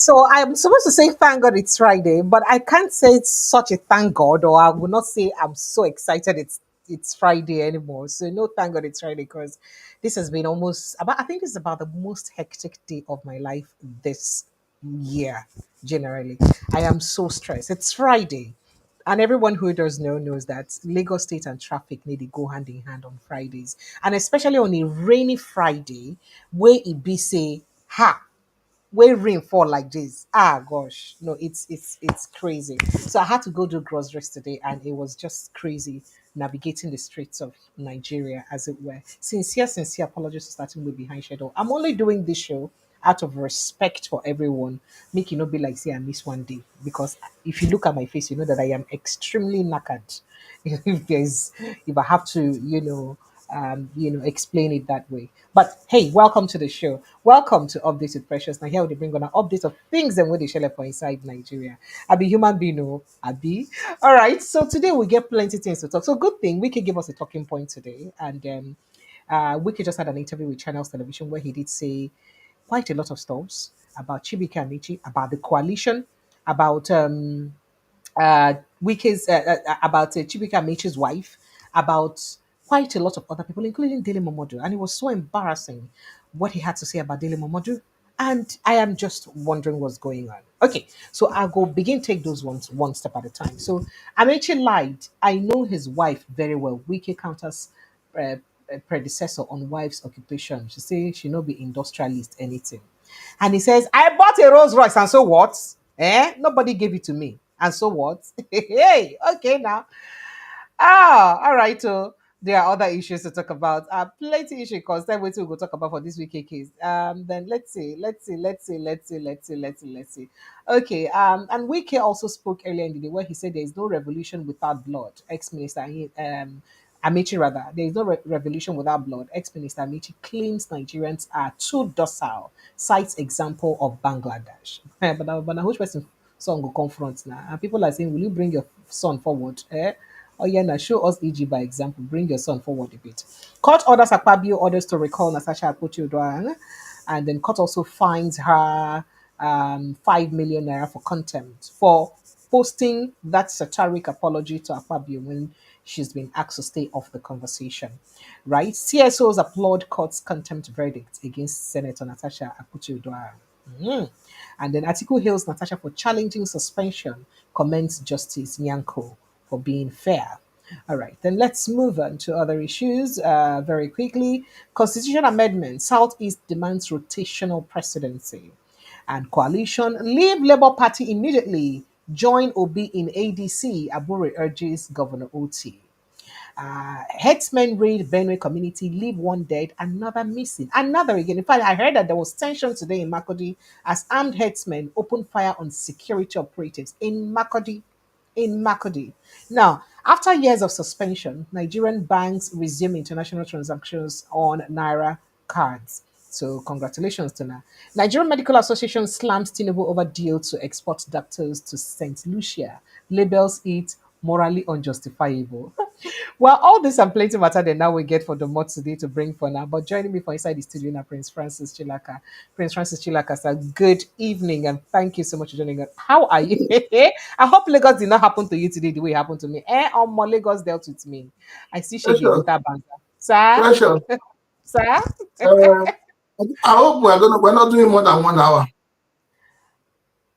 So I'm supposed to say thank God it's Friday, but I can't say it's such a thank God, or I will not say I'm so excited it's Friday anymore. So no, thank God it's Friday because this has been almost about. I think this is about the most hectic day of my life this year. Generally, I am so stressed. It's Friday. And everyone who does know knows that Lagos State and traffic need to go hand in hand on Fridays. And especially on a rainy Friday, where it be say, ha, where rain fall like this. Ah gosh, no, it's crazy. So I had to go do groceries today, and it was just crazy navigating the streets of Nigeria, as it were. Sincere apologies for starting way behind schedule. I'm only doing this show out of respect for everyone. Make you not be like, say I miss one day, because if you look at my face, you know that I am extremely knackered. If I have to, explain it that way. But hey, welcome to the show. Welcome to Updates with Precious. Now here we bring on an update of things and what they share for inside Nigeria. I be human being, no, I be. All right. So today we get plenty things to talk. So good thing we can give us a talking point today, and Wiki just had an interview with Channels Television where he did say quite a lot of stuff about Chibike Amici, about the coalition, about uh, Wike's about Chibike Amichi's wife, about quite a lot of other people, including Dele Momodu. And it was so embarrassing what he had to say about Dele Momodu. And I am just wondering what's going on. Okay, so I'll go begin take those ones one step at a time. So Amechi lied. I know his wife very well. Wike counters uh, predecessor on wife's occupation. She say she no be industrialist anything. And he says, I bought a Rolls-Royce, and so what? Eh? Nobody gave it to me. And so what? Hey, okay now. Ah, all right. So there are other issues to talk about. Plenty issue because then wait till we go talk about for this week case. Then let's see. Okay. And Wike also spoke earlier in the day where he said there is no revolution without blood. Ex-minister Amici rather, there is no revolution without blood. Ex-minister Amici claims Nigerians are too docile. Cites example of Bangladesh. But now which person son go confront now? And people are saying, will you bring your son forward? Oh yeah, now show us EG by example. Bring your son forward a bit. Court orders Akpabio orders to recall Natasha Akpotiuduaghan, and then court also fines her 5 million naira for contempt for posting that satiric apology to Akpabio when she's been asked to stay off the conversation. Right? CSOs applaud court's contempt verdict against Senator Natasha Akpotiuduaghan. And then Atiku hails Natasha for challenging suspension, commends Justice Nyanko for being fair. All right, then let's move on to other issues very quickly. Constitution amendment. Southeast demands rotational presidency. And coalition. Leave Labour Party immediately. Join Obi in ADC. Abure urges Governor Oti. Herdsmen raid Benue community, leave one dead, another missing. Another again. In fact, I heard that there was tension today in Makodi as armed herdsmen opened fire on security operatives in Makodi. In Makodi. Now, after years of suspension, Nigerian banks resume international transactions on Naira cards. So congratulations to now. Nigerian Medical Association slams Tinubu over deal to export doctors to St. Lucia. Labels it morally unjustifiable. Well, all this and plenty matter than now we get for the mod today to bring for now. But joining me for inside the studio now, Prince Francis Chilaka. Prince Francis Chilaka, sir, good evening and thank you so much for joining us. How are you? I hope Lagos did not happen to you today the way it happened to me. More Lagos dealt with me. I see Shaggy Precious, better banter. Sir? precious. Sir? Uh, I hope we're not doing more than 1 hour.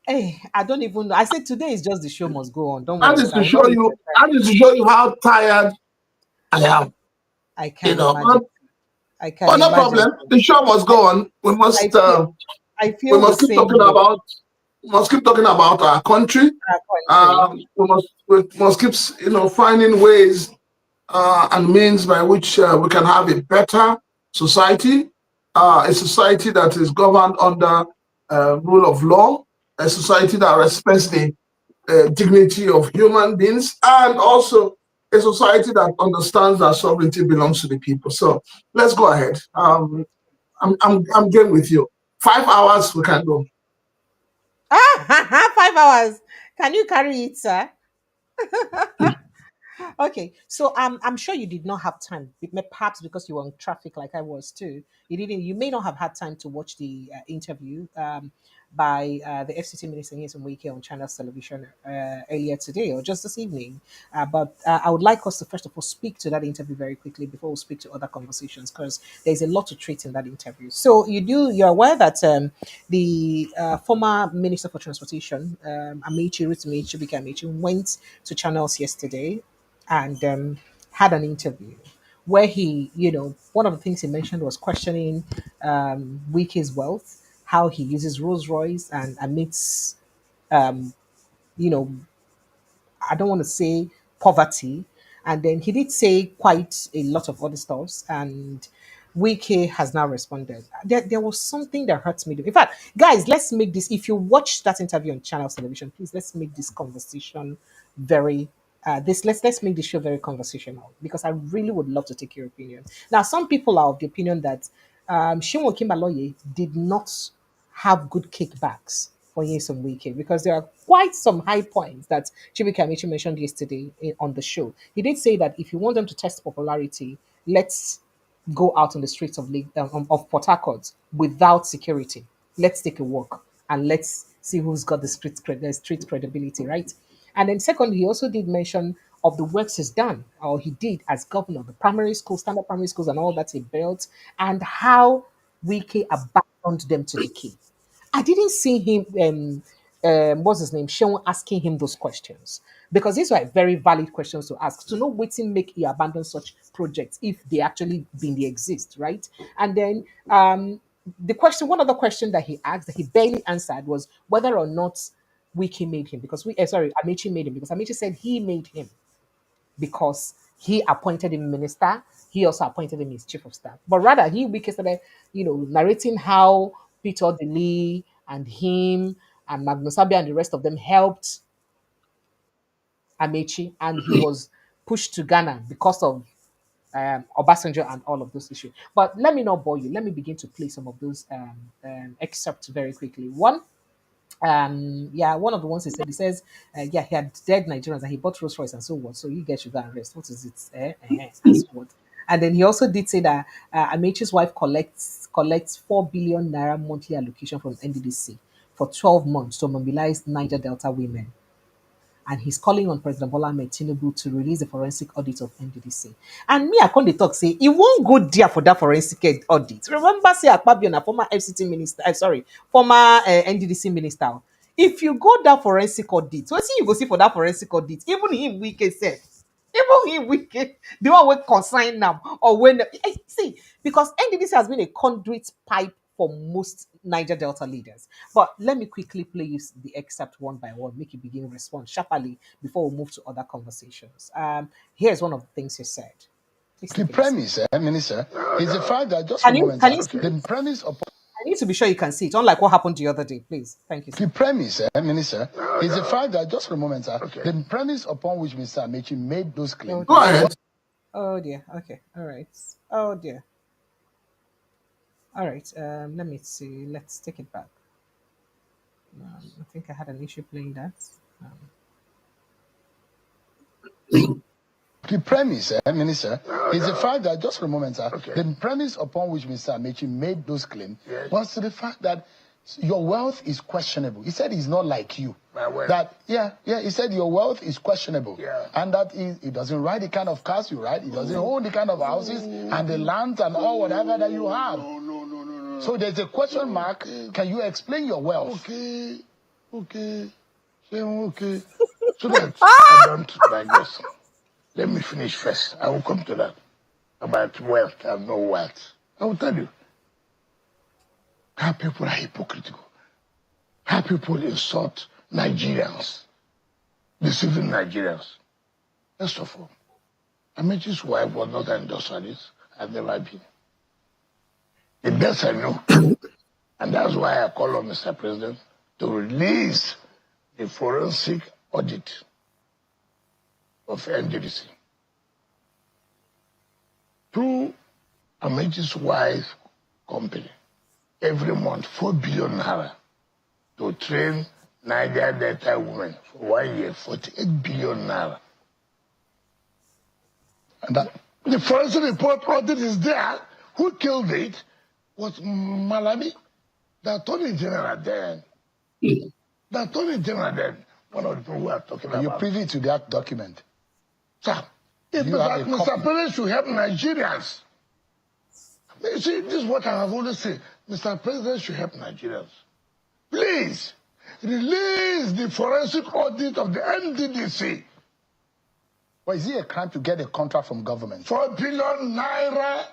Hey, I don't even know. I said today is just the show must go on. Don't That worry, is sir. I to will not show waste you. your time. That is to show you how tired I am. I You can know, imagine. I can but no imagine. problem. The show must I, go on. I feel I We feel the must keep same talking way. about. We must keep talking about our country. Our country. We must keep finding ways and means by which we can have a better society, a society that is governed under rule of law, a society that respects the dignity of human beings, and also a society that understands that sovereignty belongs to the people. So let's go ahead. I'm game with you. 5 hours we can go. Ah, 5 hours. Can you carry it, sir? Okay, so I'm sure you did not have time, perhaps because you were on traffic like I was too. You didn't. You may not have had time to watch the interview by the FCT Minister Nyesome Wike on Channels Television earlier today or just this evening. But I would like us to first of all speak to that interview very quickly before we speak to other conversations because there's a lot to treat in that interview. So you're aware that the former Minister for Transportation, Amaechi Amaechi, went to Channels yesterday and had an interview where he, one of the things he mentioned was questioning Wike's wealth, how he uses Rolls-Royce and amidst, you know, I don't want to say poverty. And then he did say quite a lot of other stuffs. And Wike has now responded. There was something that hurts me. In fact, guys, let's make this. If you watch that interview on Channel Television, please let's make this conversation very. Let's make this show very conversational because I really would love to take your opinion. Now, some people are of the opinion that Shimon Kimbaloye did not have good kickbacks for Nyesome Wike because there are quite some high points that Chibike Amici mentioned yesterday on the show. He did say that if you want them to test popularity, let's go out on the streets of Port Harcourt without security. Let's take a walk and let's see who's got the street credibility, right? And then second, he also did mention of the works he's done or he did as governor, the primary school, standard primary schools, and all that he built, and how Wike abandoned them to decay. I didn't see him, what's his name, Sean asking him those questions because these were very valid questions to ask to know what make he abandon such projects if they actually been they exist, right? And then one other question that he asked that he barely answered was whether or not Wiki made him because Amici made him because Amici said he made him because he appointed him minister. He also appointed him his chief of staff. But rather, Wike started, narrating how Peter Obi and him and Magnus Abia and the rest of them helped Amechi, and he was pushed to Ghana because of Obasanjo and all of those issues. But let me not bore you. Let me begin to play some of those excerpts very quickly. One of the ones he says, he had dead Nigerians and he bought Rolls-Royce and so what. So you guys should go and rest. What is it? And so what? And then he also did say that Amaechi's wife collects 4 billion naira monthly allocation from NDDC for 12 months to mobilize Niger Delta women, and he's calling on President Bola Ahmed Tinubu to release a forensic audit of NDDC. And me, I come dey talk say he won't go there for that forensic audit. Remember, say Akpabio na former FCT minister, former NDDC minister. If you go that forensic audit, what see you go see for that forensic audit? Even him Wike said. Even him Wike, the one will consign them or when see because NDDC has been a conduit pipe for most Niger Delta leaders. But let me quickly play you the excerpt one by one, make you begin to respond sharply before we move to other conversations. Here's one of the things he said. The premise, Minister, is the fact that just Can a you, moment, can you see? the premise upon I need to be sure you can see it, unlike what happened the other day. Please. Thank you, sir. the premise, Minister, is the fact that just for a moment, the premise upon which Mr. Amaechi made those claims. Go ahead. Oh dear. Okay. All right. Oh dear. All right. Let me see. Let's take it back. I think I had an issue playing that. The premise, Minister, is the fact that just for a moment, the premise upon which Mr. Amaechi made those claims was to the fact that your wealth is questionable. He said he's not like you. That he said your wealth is questionable, and that he doesn't ride the kind of cars you ride. He doesn't own the kind of houses and the lands and all whatever that you have. No. So there's a question mark. Can you explain your wealth? Okay. So that I don't digress. Let me finish first. I will come to that. About wealth and no wealth. I will tell you. How people are hypocritical. How people insult Nigerians. Deceiving Nigerians. First of all, Amaechi's wife was not an industrialist. I've never been. The best I know. And that's why I call on Mr. President to release the forensic audit of NDDC. Through Amaechi's wife company, every month 4 billion naira to train Niger Delta women for 1 year, 48 billion naira. And that the forensic report audit is there. Who killed it was Malami, the Attorney General then. The Attorney General then, one of the people we are talking about. Are you privy to that document? Sir, if Mr. President should help Nigerians. You see, this is what I have always said. Mr. President should help Nigerians. Please, release the forensic audit of the NDDC. Well, is it a crime to get a contract from government? 4 billion naira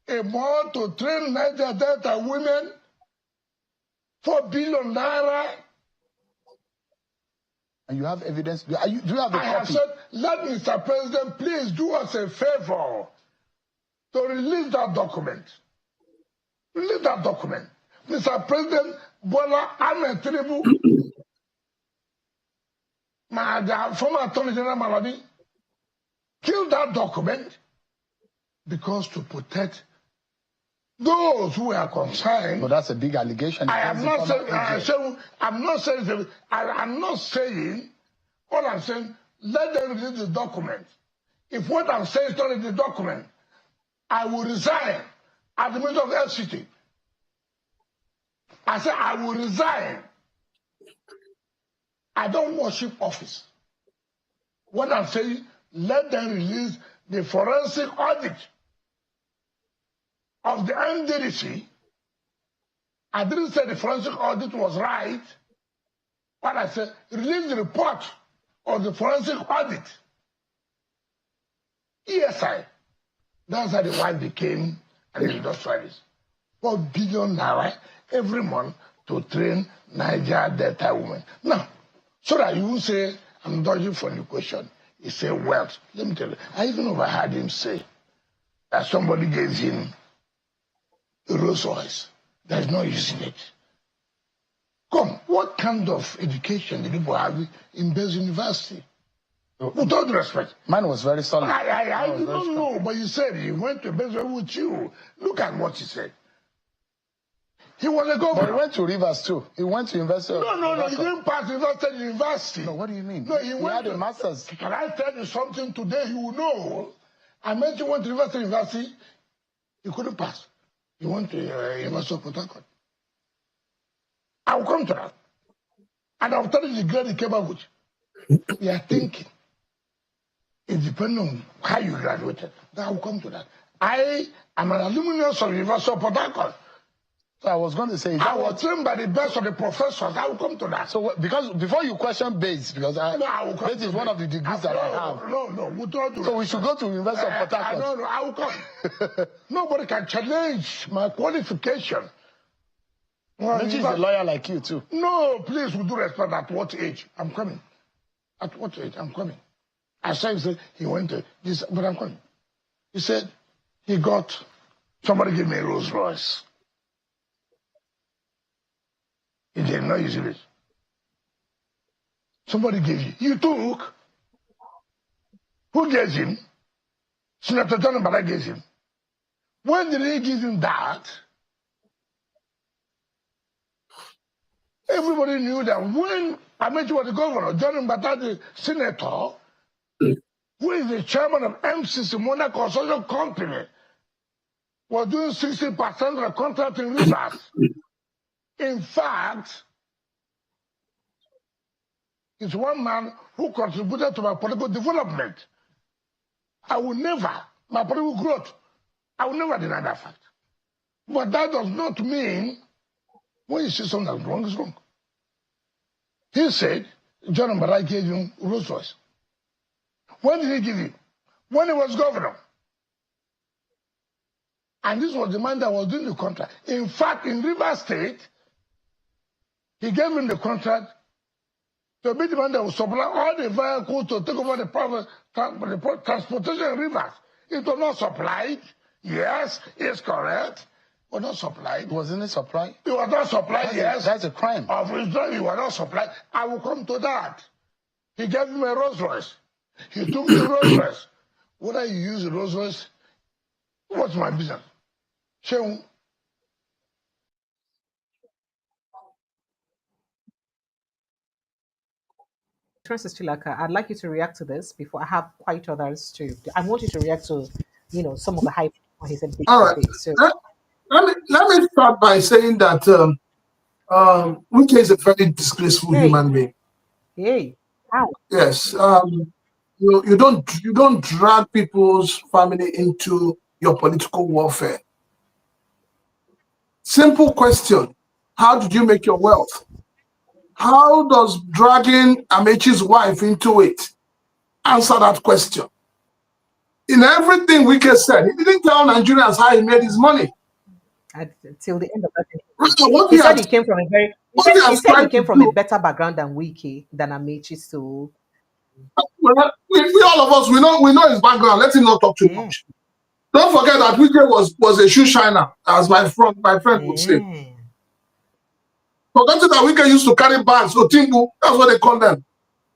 a month to train Niger Delta women. 4 billion naira. And you have evidence? Do you have a copy? I have said, let Mr. President please do us a favor to release that document. Release that document. Mr. President Bola Ahmed Tinubu, the former Attorney General Maladi, killed that document because to protect those who are concerned. But that's a big allegation. I'm not saying, all I'm saying, let them release the document. If what I'm saying is not in the document, I will resign as the Minister of FCT. I said I will resign. I don't worship office. What I'm saying, let them release the forensic audit of the NDDC. I didn't say the forensic audit was right, but I said release the report of the forensic audit. ESI. That's how the wife became an industrialist. 4 billion naira every month to train Niger Delta women. Now, so that you will say, I'm dodging from the question. He said wealth. Let me tell you, I even overheard him say that somebody gave him a Rolls-Royce that is not using it. Come, what kind of education did people have in Base University? With all due respect. Mine was very solid. I don't know, but you said he went to Base with you. Look at what he said. He was a governor. But he went to Rivers too. He went to University. No, he didn't pass University. No, what do you mean? No, he had a master's. Can I tell you something today you will know? Amaechi went to University. He couldn't pass. He went to University of Port Harcourt. I will come to that. And I'll tell you the grade he came up with. We are thinking. It depends on how you graduated. I will come to that. I am an alumnus of University of Port Harcourt. So I was going to say, I was trained by the best of the professors. I will come to that. So because before you question Bates, because Bates is one of the degrees that I have. No. So we should go to University of Port Harcourt. I will come. Nobody can challenge my qualification. Amaechi is a lawyer like you too. No, please, with due respect, at what age? I'm coming. At what age? I'm coming. I said he went to this, but I'm coming. He said he got, somebody gave me a Rolls-Royce. He did not use it. Somebody gave you. You took. Who gave him? Senator John Mbada gave him. When did he give him that? Everybody knew that when Amaechi was the governor, John Mbada the senator, who is the chairman of MCC, Monarch Consortium Company, was doing 60% of the contract in Rivers. In fact, it's one man who contributed to my political development. I will never, my political growth, I will never deny that fact. But that does not mean when you see something that's wrong, is wrong. He said, John Mbada gave him Rolls-Royce. When did he give you? When he was governor. And this was the man that was doing the contract. In fact, in Rivers State, he gave him the contract to be the man that would supply all the vehicles to take over the transportation in Rivers. It was not supplied. Yes, it's correct. It was not supplied. Wasn't it supplied? It was not supplied, yes. That's a crime. Of Israel, it was not supplied. I will come to that. He gave him a Rolls-Royce. He took the Rolls-Royce. Whether you use the Rolls-Royce, what's my business? Shehu. Francis Chilaka, I'd like you to react to this before I have quite others too. I want you to react to, some of the hype on his All right. debate. So Let me start by saying that Wike is a very disgraceful Hey, human being. hey, how? Yes. You don't drag people's family into your political warfare. Simple question. How did you make your wealth? How does dragging Amaechi's wife into it answer that question? In everything Wike said, he didn't tell Nigerians how he made his money. Till the end of that Rather, what he he said has he came from a very what he he has said he tried to came from a do. better background than Wiki than Amechi. So Well, we all of us we know his background. Let him not talk too eh, much. Don't forget that Wike was a shoe shiner, as my friend would say. eh, Forgetting that Wike used to carry bags, so Timbu, that's what they call them,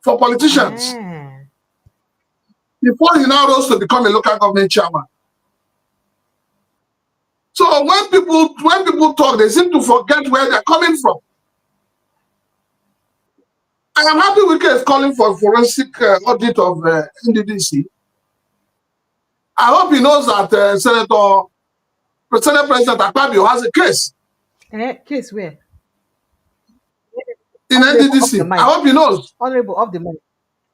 for politicians. eh. Before he now rose to become a local government chairman. So when people talk, they seem to forget where they're coming from. I am happy Wike is calling for a forensic audit of NDDC. I hope he knows that Senate President Akpabio has a case Case where? in Honorable off the NDDC. I mic. hope he knows. Honorable off the mic.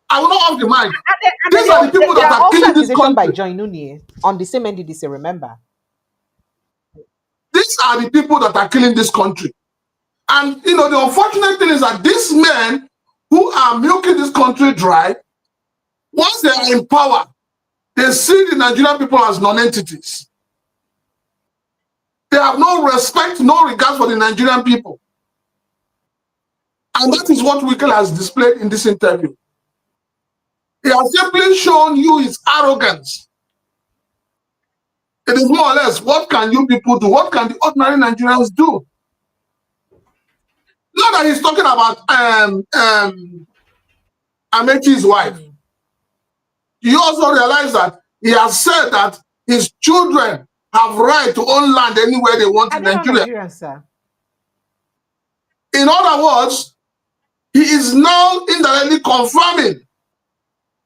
I will not off the mic. And These are the people there that are are also killing this accusations by country. Joy Nunez on the same NDDC, remember? These are the people that are killing this country. And the unfortunate thing is that these men who are milking this country dry, once they are in power, they see the Nigerian people as non-entities. They have no respect, no regard for the Nigerian people. And that is what Wike has displayed in this interview. He has simply shown you his arrogance. It is more or less, what can you people do? What can the ordinary Nigerians do? Now that he's talking about Amaechi's wife, you also realize that he has said that his children have right to own land anywhere they want Are in they not Nigeria. Nigerians, sir? In other words, he is now indirectly confirming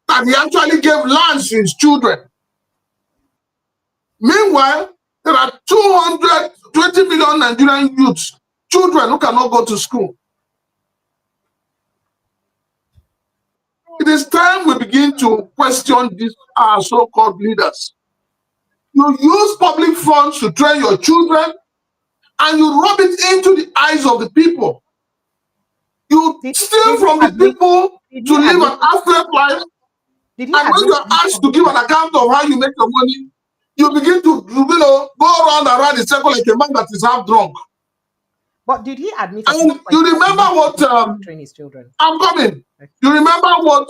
that he actually gave lands to his children. Meanwhile, there are 220 million Nigerian youths, children who cannot go to school. It is time we begin to question these so-called leaders. You use public funds to train your children, and you rub it into the eyes of the people. You steal Did he from the admit? people Did to he live admit? an affluent life, Did he and when admit you are asked to give an account of how you make your money, you begin to go around and around the circle like a man that is half drunk. But did he admit at And one point you remember what to train his children? I'm coming. You remember what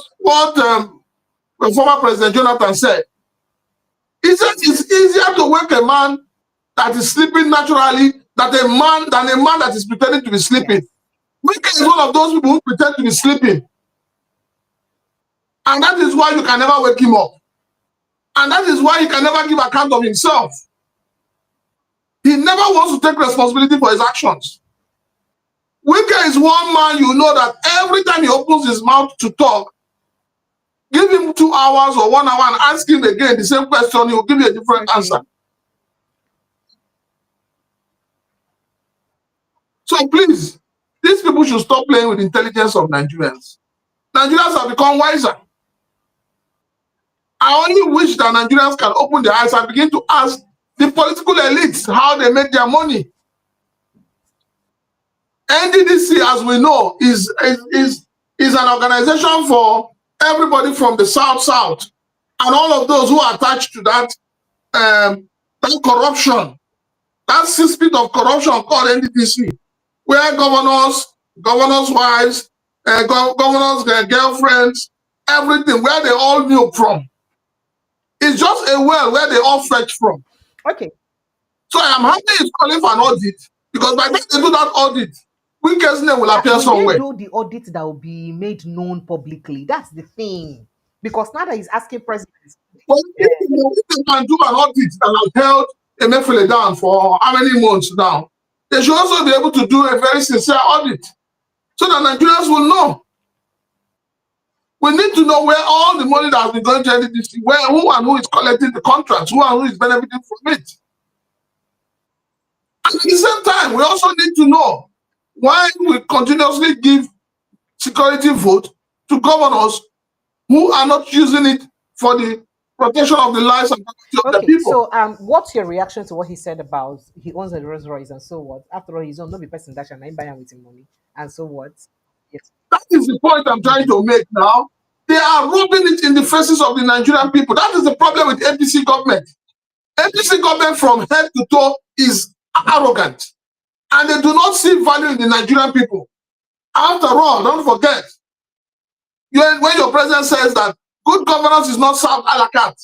the former President Jonathan said? He said it's easier to wake a man that is sleeping naturally than a man that is pretending to be sleeping. Yes. Wike is one of those people who pretend to be sleeping. And that is why you can never wake him up. And that is why he can never give account of himself. He never wants to take responsibility for his actions. Wike is one man you know that every time he opens his mouth to talk, give him 2 hours or 1 hour and ask him again the same question, he will give you a different answer. So please, these people should stop playing with the intelligence of Nigerians. Nigerians have become wiser. I only wish that Nigerians can open their eyes and begin to ask the political elites how they make their money. NDDC, as we know, is an organization for everybody from the South, and all of those who are attached to that corruption, that 6 feet of corruption called NDDC, where governors' wives, governors' girlfriends, everything, where they all milk from. It's just a well where they all fetch from. Okay. So I am happy it's calling for an audit, because by the time they do that audit, Wike's name will appear somewhere. Will they do the audit that will be made known publicly? That's the thing. Because now that he's asking presidents. Well, if they can do an audit that has held Emefiele down for how many months now, they should also be able to do a very sincere audit so that Nigerians will know. We need to know where all the money that has been going to NDDC, who is collecting the contracts, who is benefiting from it. And at the same time, we also need to know Why we continuously give security vote to governors who are not using it for the protection of the lives and property of the Okay, people? so what's your reaction to what he said about he owns a Rolls-Royce and so what? After all, he's on not the person that shall buy him with him money and so what? Yes. That is the point I'm trying to make now. They are rubbing it in the faces of the Nigerian people. That is the problem with NDC government. NDC government from head to toe is arrogant. And they do not see value in the Nigerian people. After all, don't forget, when your president says that good governance is not served a la carte,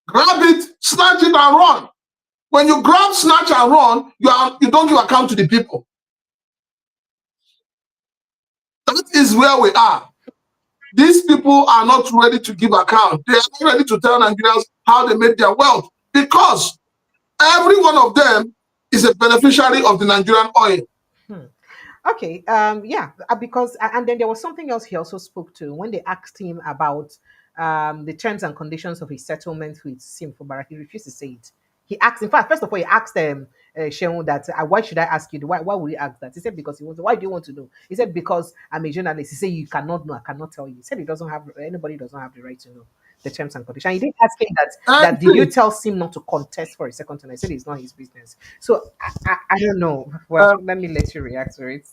grab it, snatch it, and run. When you grab, snatch, and run, you don't give account to the people. That is where we are. These people are not ready to give account. They are not ready to tell Nigerians how they made their wealth, because every one of them is a beneficiary of the Nigerian oil. Okay, yeah, because and then there was something else he also spoke to when they asked him about the terms and conditions of his settlement with Sim Fubara. He refused to say it. He asked, in fact, first of all, he asked Shehu that why should I ask you? Why would he ask that? He said because he wants. Why do you want to know? He said because I'm a journalist. He said you cannot know. I cannot tell you. He said he doesn't have anybody doesn't have the right to know the terms and conditions. He didn't ask him that did you tell Sim not to contest for a second time? I said it's not his business. So I don't know. Well, let me let you react to it.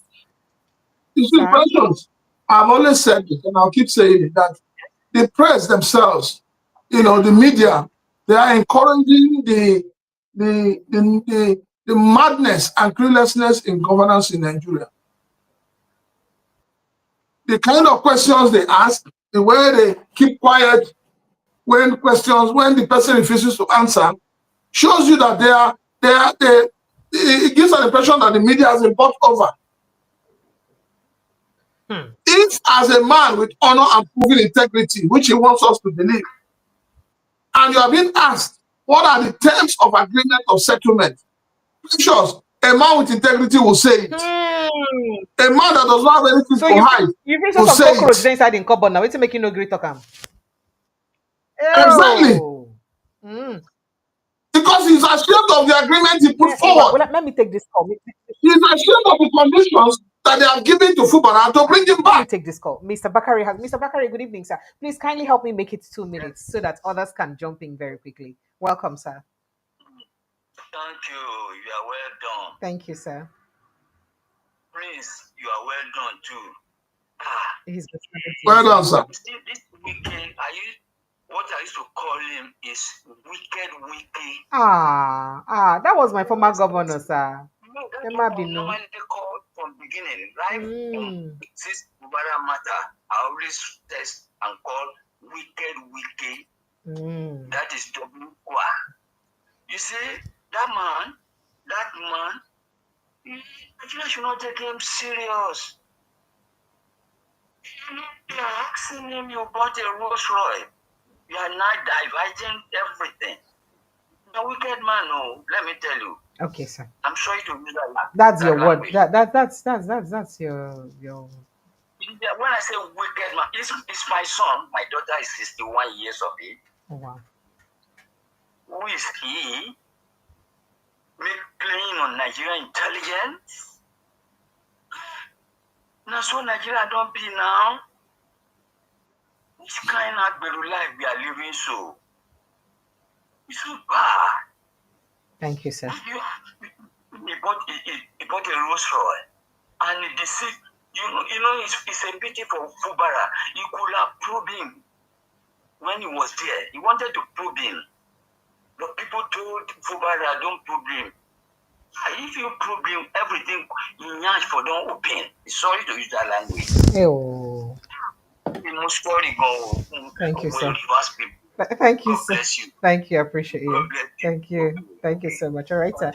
You see, questions. I've always said it, and I'll keep saying it, that the press themselves, the media, they are encouraging the madness and cluelessness in governance in Nigeria. The kind of questions they ask, the way they keep quiet when the person refuses to answer, shows you that it gives an impression that the media has been bought over. If, as a man with honor and proven integrity, which he wants us to believe, and you are being asked, what are the terms of agreement of settlement? Precious, a man with integrity will say it. A man that does not have anything to hide will say it. Inside in cupboard now. It's making no great talk. Exactly. Because he's ashamed of the agreement he put forward. Well, let me take this call. He's ashamed of the conditions that they have given to Fubara to bring him back. Let me take this call. Mr. Bakari, good evening, sir. Please kindly help me make it 2 minutes so that others can jump in very quickly. Welcome, sir. Thank you. You are well done. Thank you, sir. Prince, you are well done too. He's well done, sir. See, this weekend, what I used to call him is Wicked Wiki. That was my former governor, sir. No, that's what I normally call from beginning, right? Since Buhari matter, I always test and call Wicked Wiki. That is W. You see, that man, I should not take him serious. You are asking him, you bought a Rolls-Royce. You are not dividing everything. A wicked man, no. Let me tell you. Okay, sir. I'm sorry to use that. That's your word. That's your. When I say wicked man, it's my son. My daughter is 61 years of age. Oh wow. Who is he? Playing on Nigerian intelligence? Now, so Nigeria don't be now. Which kind of life we are living so? It's so bad. Thank you, sir. He bought a Rolls-Royce, and he deceived. It's a pity for Fubara. He could have probed him when he was there. He wanted to probe him, but people told Fubara, "Don't probe him. If you probe him, everything in Nyash for don't open." Sorry to use that language. Oh. Thank you, sir. Thank you, sir. Bless you. Thank you. I appreciate you. Thank you. Thank you so much. All right, sir.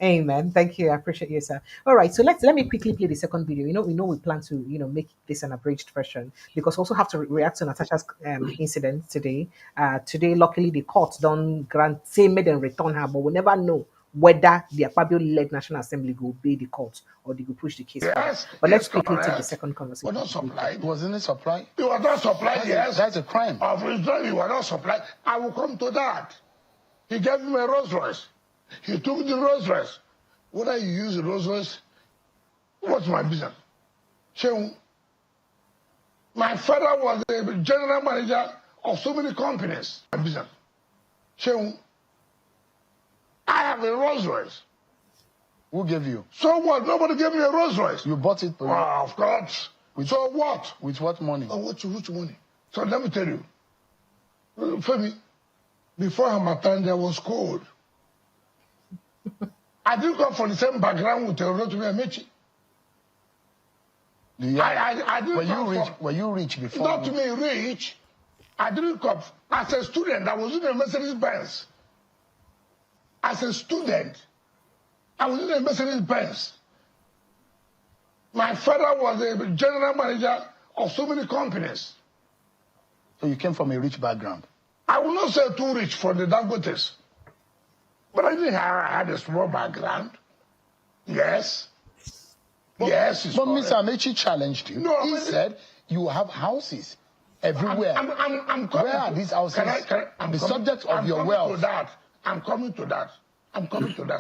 Amen. Thank you. I appreciate you, sir. All right. So let me quickly play the second video. We plan to make this an abridged version because we also have to react to Natasha's incident today. Today, luckily, the court don't grant same made and return her, but we never know whether the Akpabio-led National Assembly will obey the court or they will push the case forward. But let's quickly take the second conversation. We're not supplied. Wasn't it supplied? You were not supplied, yes. That's a crime. Of reason you were not supplied. I will come to that. He gave him a Rolls-Royce. He took the Rolls-Royce. Whether you use a Rolls-Royce, what's my business? Shehu, my father was the general manager of so many companies. My business. Shehu, I have a Rolls-Royce. Who gave you? So what? Nobody gave me a Rolls-Royce. You bought it? Of course. So what? With what money? Oh, which money? So let me tell you. Femi, before Hamatan, there was cold. I didn't come from the same background with Rotimi Amaechi. I didn't were you rich before? Not to me rich. I didn't come. As a student, I was in a Mercedes Benz. As a student, I was in a Mercedes Benz. My father was a general manager of so many companies. So you came from a rich background? I will not say too rich for the Dangotes. But I had a small background. Yes. But Mr. Amaechi challenged you. No, he said you have houses everywhere. I'm coming. Where are these houses? I'm the subject of your wealth. I'm coming to that,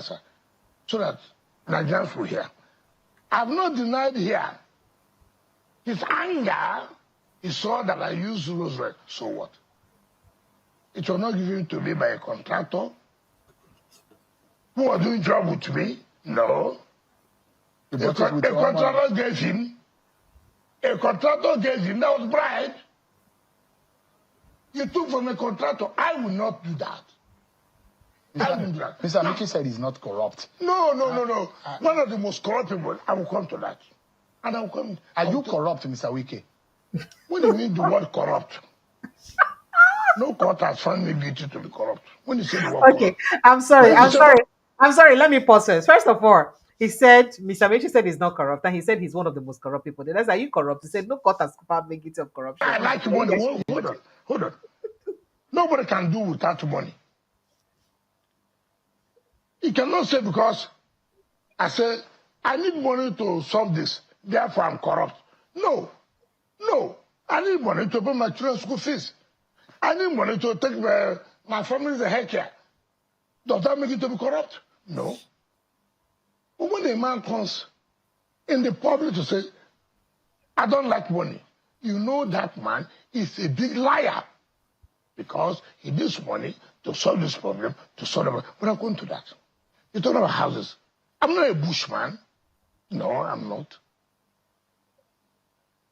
sir. So that Nigerians will hear. I've not denied here. His anger, he saw that I used Rolls-Royce. So what? It was not given to me by a contractor who was doing job with me. No. A contractor gave him. A contractor gave him. That was bribe. You took from a contractor. I will not do that. Mr. Amaechi said he's not corrupt. No. One of the most corrupt people. I will come to that. And I will come. Are you corrupt, Mr. Wike? What do you mean the word corrupt? No court has found me guilty to be corrupt. When you say the word Okay, corrupt. I'm sorry. Let me pause first. First of all, he said, Mr. Amaechi said he's not corrupt, and he said he's one of the most corrupt people. Then I said, are you corrupt? He said, no court has found me guilty of corruption. I like money. Hold on. Nobody can do without money. You cannot say because I say, I need money to solve this, therefore I'm corrupt. No. I need money to pay my children's school fees. I need money to take my family's health care. Does that make it to be corrupt? No. But when a man comes in the public to say, I don't like money, you know that man is a big liar because he needs money to solve this problem, to solve it. But I'm going to that. You talk about houses. I'm not a bushman. No, I'm not.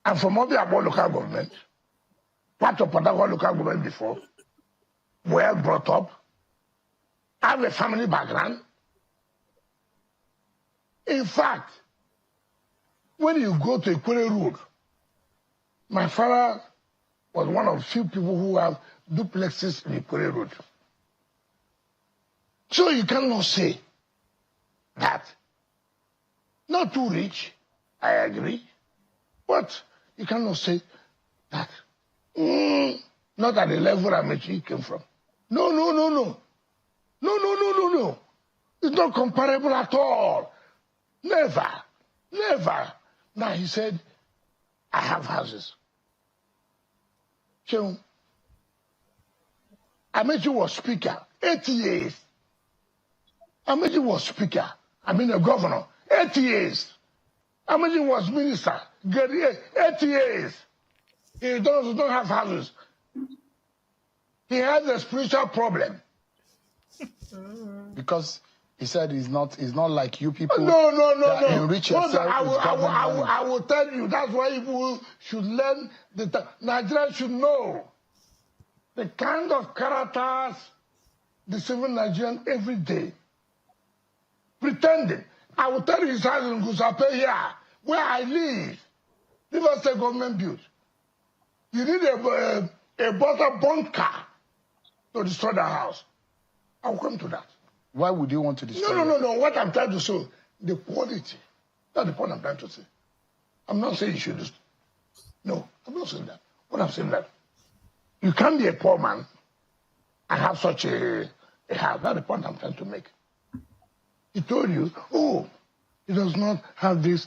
I'm from Obiabo local government. Part of Padawa local government before. Well brought up. I have a family background. In fact, when you go to Ikwere Road, my father was one of the few people who have duplexes in Ikwere Road. So you cannot say that. Not too rich, I agree. But you cannot say that. Not at the level Amaechi came from. No. It's not comparable at all. Never. Now he said, I have houses. So, Amaechi was speaker, 8 years. Amaechi was speaker, a governor, 8 years. Amaechi was minister, 8 years. He don't have houses. He has a spiritual problem. Because he said he's not like you people. No. Enrich yourself. I will tell you. That's why people should learn. Nigerians should know the kind of characters deceiving Nigerians every day. Pretending. I will tell you his house in Gusape here, where I live. River State government built. You need a butter bunker to destroy the house. I will come to that. Why would you want to destroy it? No. What I'm trying to show, the quality. That's the point I'm trying to say. I'm not saying you should do. No, I'm not saying that. What I'm saying that you can't be a poor man and have such a house. That's the point I'm trying to make. He told you, he does not have this.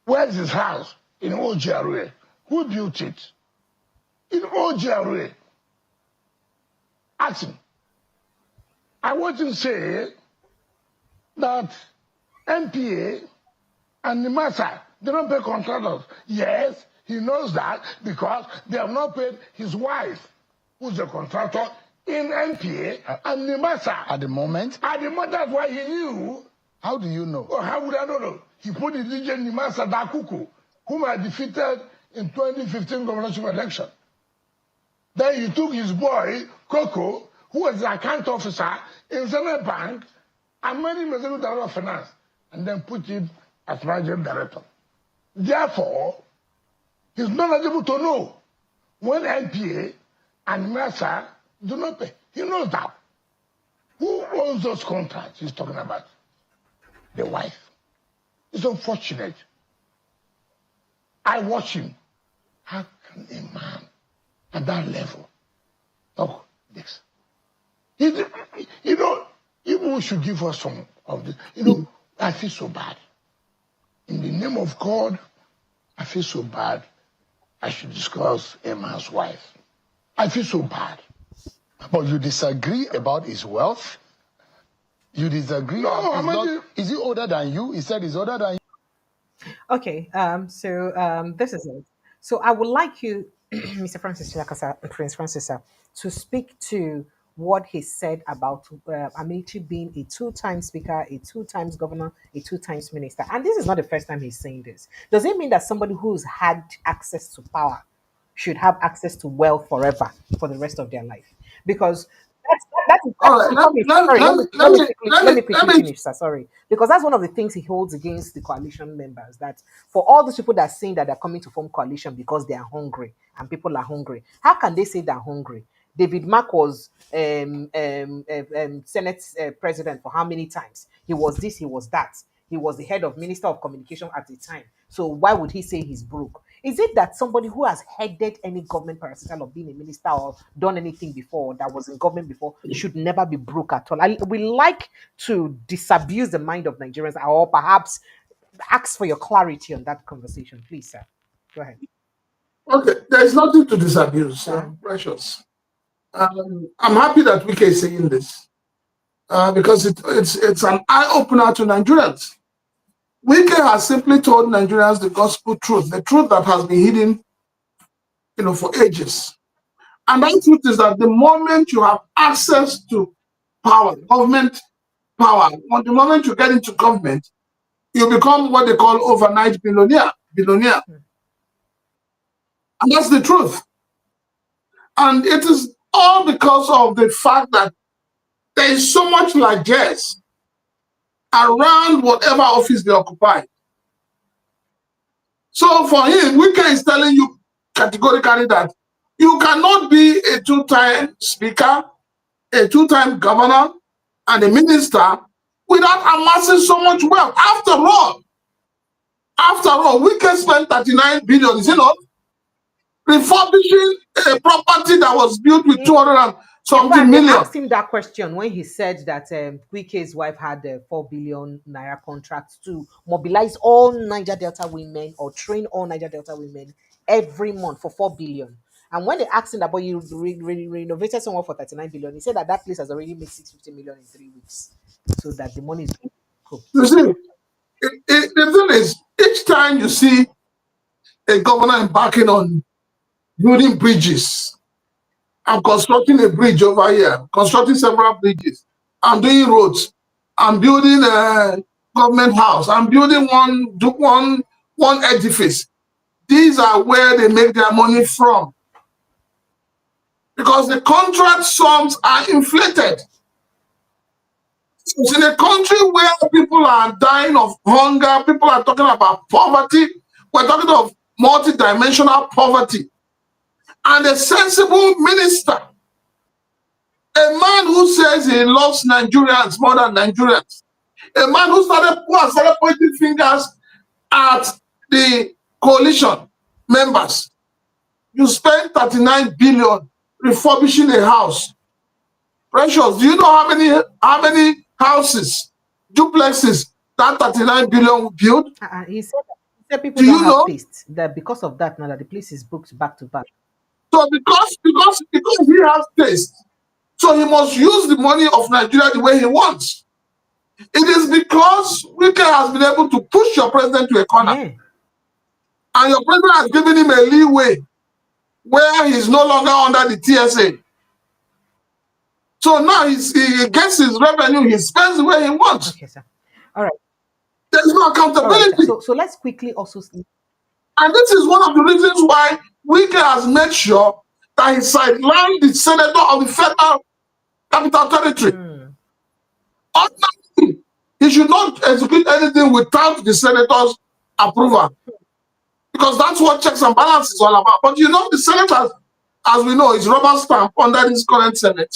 Where's his house? In Old GRA. Who built it? In Old GRA. Ask him. I want him to say, that NPA and Nyesome, they don't pay contractors. Yes, he knows that because they have not paid his wife, who's a contractor in NPA and Nyesome. At the moment? At the moment, that's why he knew. How do you know? Well, how would I know? He put the DJ Nyesome Dakuku, whom I defeated in 2015 governorship election. Then he took his boy, Coco, who was the account officer in Zenith Bank, and made him executive director of finance, and then put him as managing director. Therefore, he's not able to know when NPA and Nyesome do not pay. He knows that. Who owns those contracts he's talking about? The wife. It's unfortunate. I watch him. How can a man at that level talk this? You know, even we should give us some of this. You know, I feel so bad. In the name of God, I feel so bad. I should discuss a man's wife. I feel so bad. But you disagree about his wealth? You disagree? No, is he older than you? He said he's older than you. Okay, this is it. So I would like you, Mr. Francis Chilaka, Prince Francis, to speak to what he said about Amaechi being a two-time speaker, a two-times governor, a two-times minister. And this is not the first time he's saying this. Does it mean that somebody who's had access to power should have access to wealth forever for the rest of their life? Because All right, sorry, let me let quickly me, finish, sir. Sorry, because that's one of the things he holds against the coalition members. That for all those people that are saying that they're coming to form coalition because they are hungry and people are hungry, how can they say they're hungry? David Mark was Senate president for how many times? He was this, he was that. He was the head of Minister of Communication at the time. So why would he say he's broke? Is it that somebody who has headed any government parasitical of being a minister or done anything before that was in government before should never be broke at all? We like to disabuse the mind of Nigerians or perhaps ask for your clarity on that conversation. Please, sir. Go ahead. okay, there's nothing to disabuse, Mhm. Precious. I'm happy that Wike is saying this because it's an eye opener to Nigerians. Wike has simply told Nigerians the gospel truth, the truth that has been hidden, for ages. And that truth is that the moment you have access to power, government power, the moment you get into government, you become what they call overnight billionaire. And that's the truth. And it is all because of the fact that there is so much largesse around whatever office they occupy. So for him, Wike is telling you categorically that you cannot be a two-time speaker, a two-time governor, and a minister without amassing so much wealth. After all, Wike spent 39 billion, is it not? Refurbishing a property that was built with 200 and In something fact, they million. asked him that question when he said that Wike's wife had a 4 billion naira contract to mobilize all Niger Delta women or train all Niger Delta women every month for 4 billion. And when they asked him that, but you renovated someone for 39 billion, he said that that place has already made 650 million in 3 weeks. So that the money is You cooked. see, the thing is, each time you see a governor embarking on building bridges, I'm constructing a bridge over here, constructing several bridges, I'm doing roads, I'm building a government house, I'm building one edifice. These are where they make their money from because the contract sums are inflated. It's in a country where people are dying of hunger, people are talking about poverty, we're talking of multidimensional poverty. And a sensible minister, a man who says he loves Nigerians more than Nigerians, a man who has started pointing fingers at the coalition members. You spend 39 billion refurbishing a house. Precious, do you know how many houses, duplexes that 39 billion will build? He said people Do don't you have know? taste. That because of that now that the place is booked back to back. So because he has taste, so he must use the money of Nigeria the way he wants. It is because Wike has been able to push your president to a corner. Yeah. And your president has given him a leeway where he's no longer under the TSA. So now he gets his revenue, he spends the way he wants. Okay, sir. All right. There's no accountability. All right, so let's quickly also... And this is one of the reasons why Wike has made sure that he sidelined the senator of the Federal Capital Territory. Ultimately, he should not execute anything without the senator's approval. Because that's what checks and balances is all about. But you know, the Senate, as we know, is rubber stamp under this current Senate.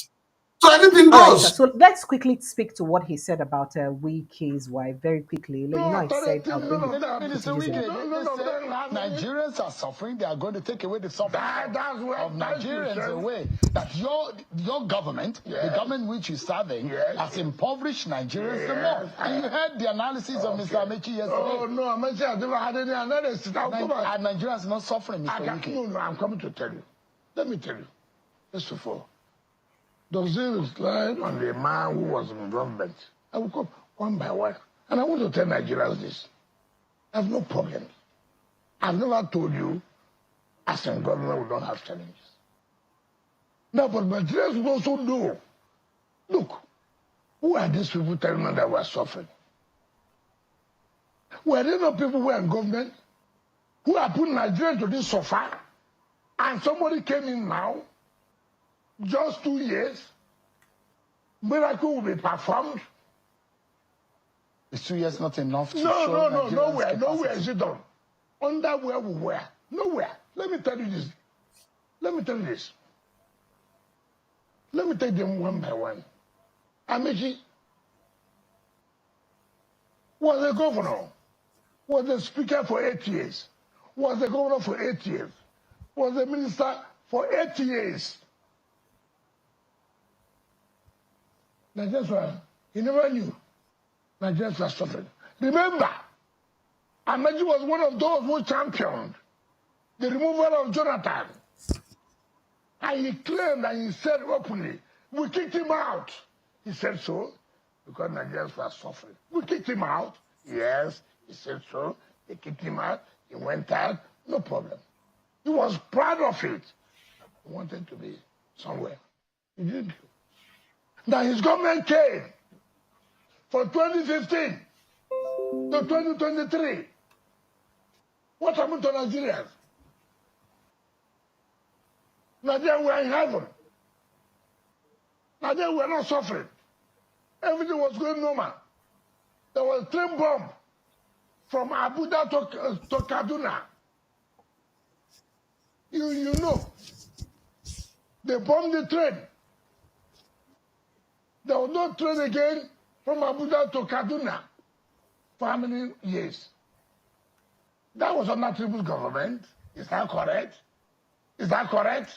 So anything goes. Right, so let's quickly speak to what he said about Wike's wife very quickly. You know, I said Nigerians are suffering. They are going to take away the suffering of Nigerians away. That your government, the government which you're serving, has impoverished Nigerians the more. And you heard the analysis of Mr. Amaechi yesterday. Oh, no, Amaechi has never had any analysis. Are Nigerians not suffering, Mr. Wike? No, I'm coming to tell you. Let me tell you. First of all, does it rely on the man who was in government? I will come one by one. And I want to tell Nigerians this. I have no problem. I've never told you, as in government, we don't have challenges. Now, but Nigerians will also know. Look, who are these people telling us that we're suffering? Were there not people who are in government who are putting Nigerians to this suffer? And somebody came in now, just 2 years, miracle will be performed. Is 2 years not enough to No, nowhere is it done. Under where we were, nowhere. Let me tell you this. Let me take them one by one. Amaechi was a governor, was a speaker for 8 years, was a governor for 8 years, was a minister for 8 years. Nigerians he never knew Nigerians were suffering. Remember, Amaechi was one of those who championed the removal of Jonathan. And he claimed and he said openly, we kicked him out. He said so, because Nigerians were suffering. We kicked him out. Yes, he said so. They kicked him out. He went out. No problem. He was proud of it. He wanted to be somewhere. He didn't. Now his government came from 2015 to 2023. What happened to Nigerians? Nigerians were in heaven. Nigerians were not suffering. Everything was going normal. There was a train bomb from Abuja to Kaduna. You know, they bombed the train. There was no train again from Abuja to Kaduna for how many years? That was under Tribal government. Is that correct? Is that correct?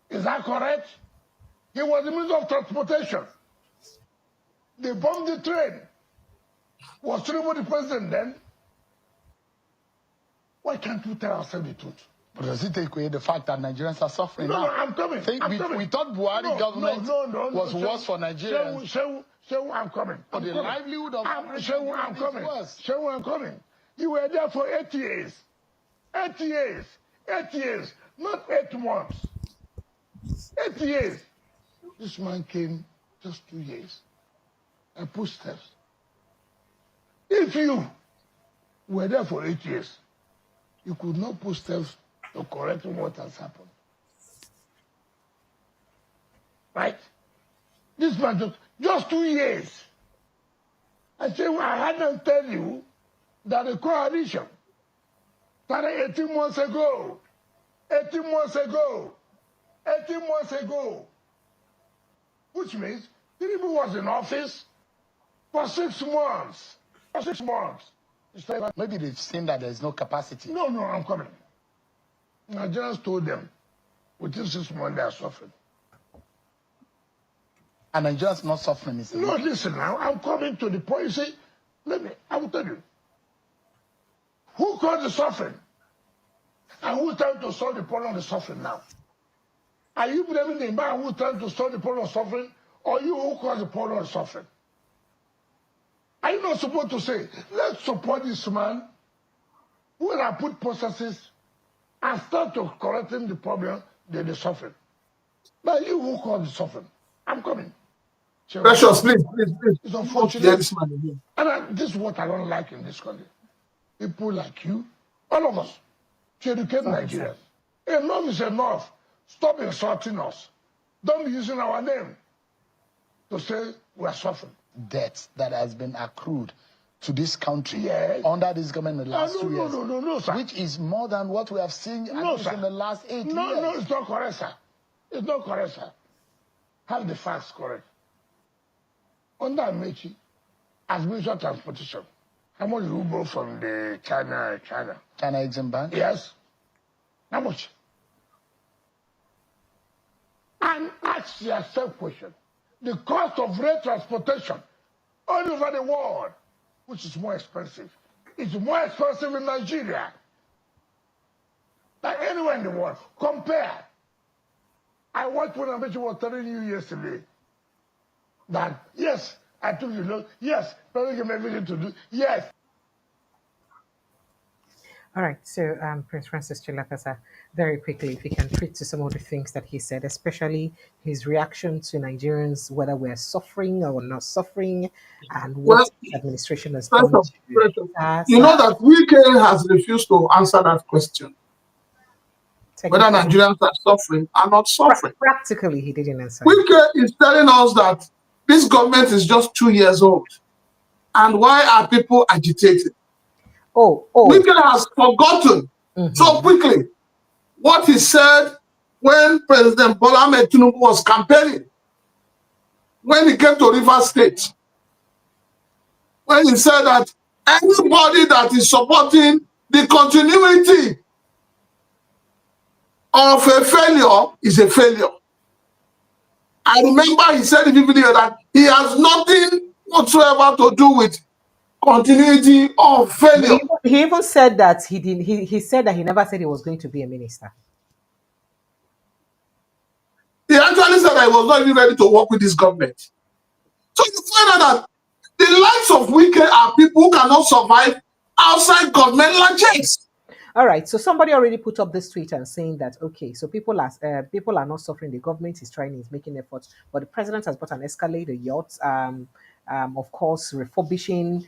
Is that correct? He was the Minister of Transportation. They bombed the train. Was Tinubu the president then? Why can't we tell ourselves the truth? But does it take away the fact that Nigerians are suffering now? No, I'm coming. We thought Buhari government was worse for Nigerians. Shehu, I'm coming. But the livelihood of Shehu, I'm coming. Shehu, I'm coming. You were there for 8 years. 8 years. 8 years. Not 8 months. 8 years. This man came just 2 years. I put steps. If you were there for 8 years, you could not put steps to correct what has happened. Right? This man just 2 years. I say, well, I had them tell you that the coalition started 18 months ago. 18 months ago. 18 months ago. Which means Tinubu was in office for 6 months. For 6 months. Maybe they've seen that there's no capacity. No, I'm coming. I just told them, within 6 months they are suffering. And Nigerians not suffering, Mr. No, listen now, I'm coming to the point. You see, I will tell you. Who caused the suffering? And who's trying to solve the problem of the suffering now? Are you blaming the man who's trying to solve the problem of suffering, or you who caused the problem of suffering? Are you not supposed to say, let's support this man who have put processes and start to correcting the problem that they're suffering? But you who call the suffering, I'm coming. Precious, please, please, please. It's I want to hear unfortunate. this man again. And this is what I don't like in this country. People like you, all of us, to educate Nigerians. Enough is enough. Stop insulting us. Don't be using our name to say we are suffering. Debt that has been accrued to this country under this government in the last 2 years. No, sir. Which is more than what we have seen in the last 8 years. No, it's not correct, sir. It's not correct, sir. Have the facts correct. Under Amaechi, as Minister of Transportation, how much did we borrow from the China Exim Bank? Yes. How much? And ask yourself question. The cost of rail transportation all over the world, which is more expensive. It's more expensive in Nigeria than anywhere in the world. Compare. I watched when Amaechi was telling you yesterday that, yes, I took the loan. Yes, but give me everything to do. Yes. All right, so Prince Francis Chilaka, sir, very quickly, if you can treat to some of the things that he said, especially his reaction to Nigerians, whether we're suffering or not suffering, and what Well, his administration has first done of, first to of, us. you know that Wike has refused to answer that question. Whether Nigerians are suffering or not suffering. Practically, he didn't answer. Wike is telling us that this government is just 2 years old. And why are people agitated? Wike has forgotten so quickly what he said when President Bola Ahmed Tinubu was campaigning, when he came to Rivers State, when he said that anybody that is supporting the continuity of a failure is a failure. I remember he said in the video that he has nothing whatsoever to do with continuity or failure. He even said that he didn't. He said that he never said he was going to be a minister. He actually said that he was not even ready to work with this government. So you find out that the likes of Wike are people who cannot survive outside government largesse. All right, so somebody already put up this tweet and saying that, okay, so people are not suffering. The government is trying, is making efforts, but the president has bought an Escalade, a yacht, of course, refurbishing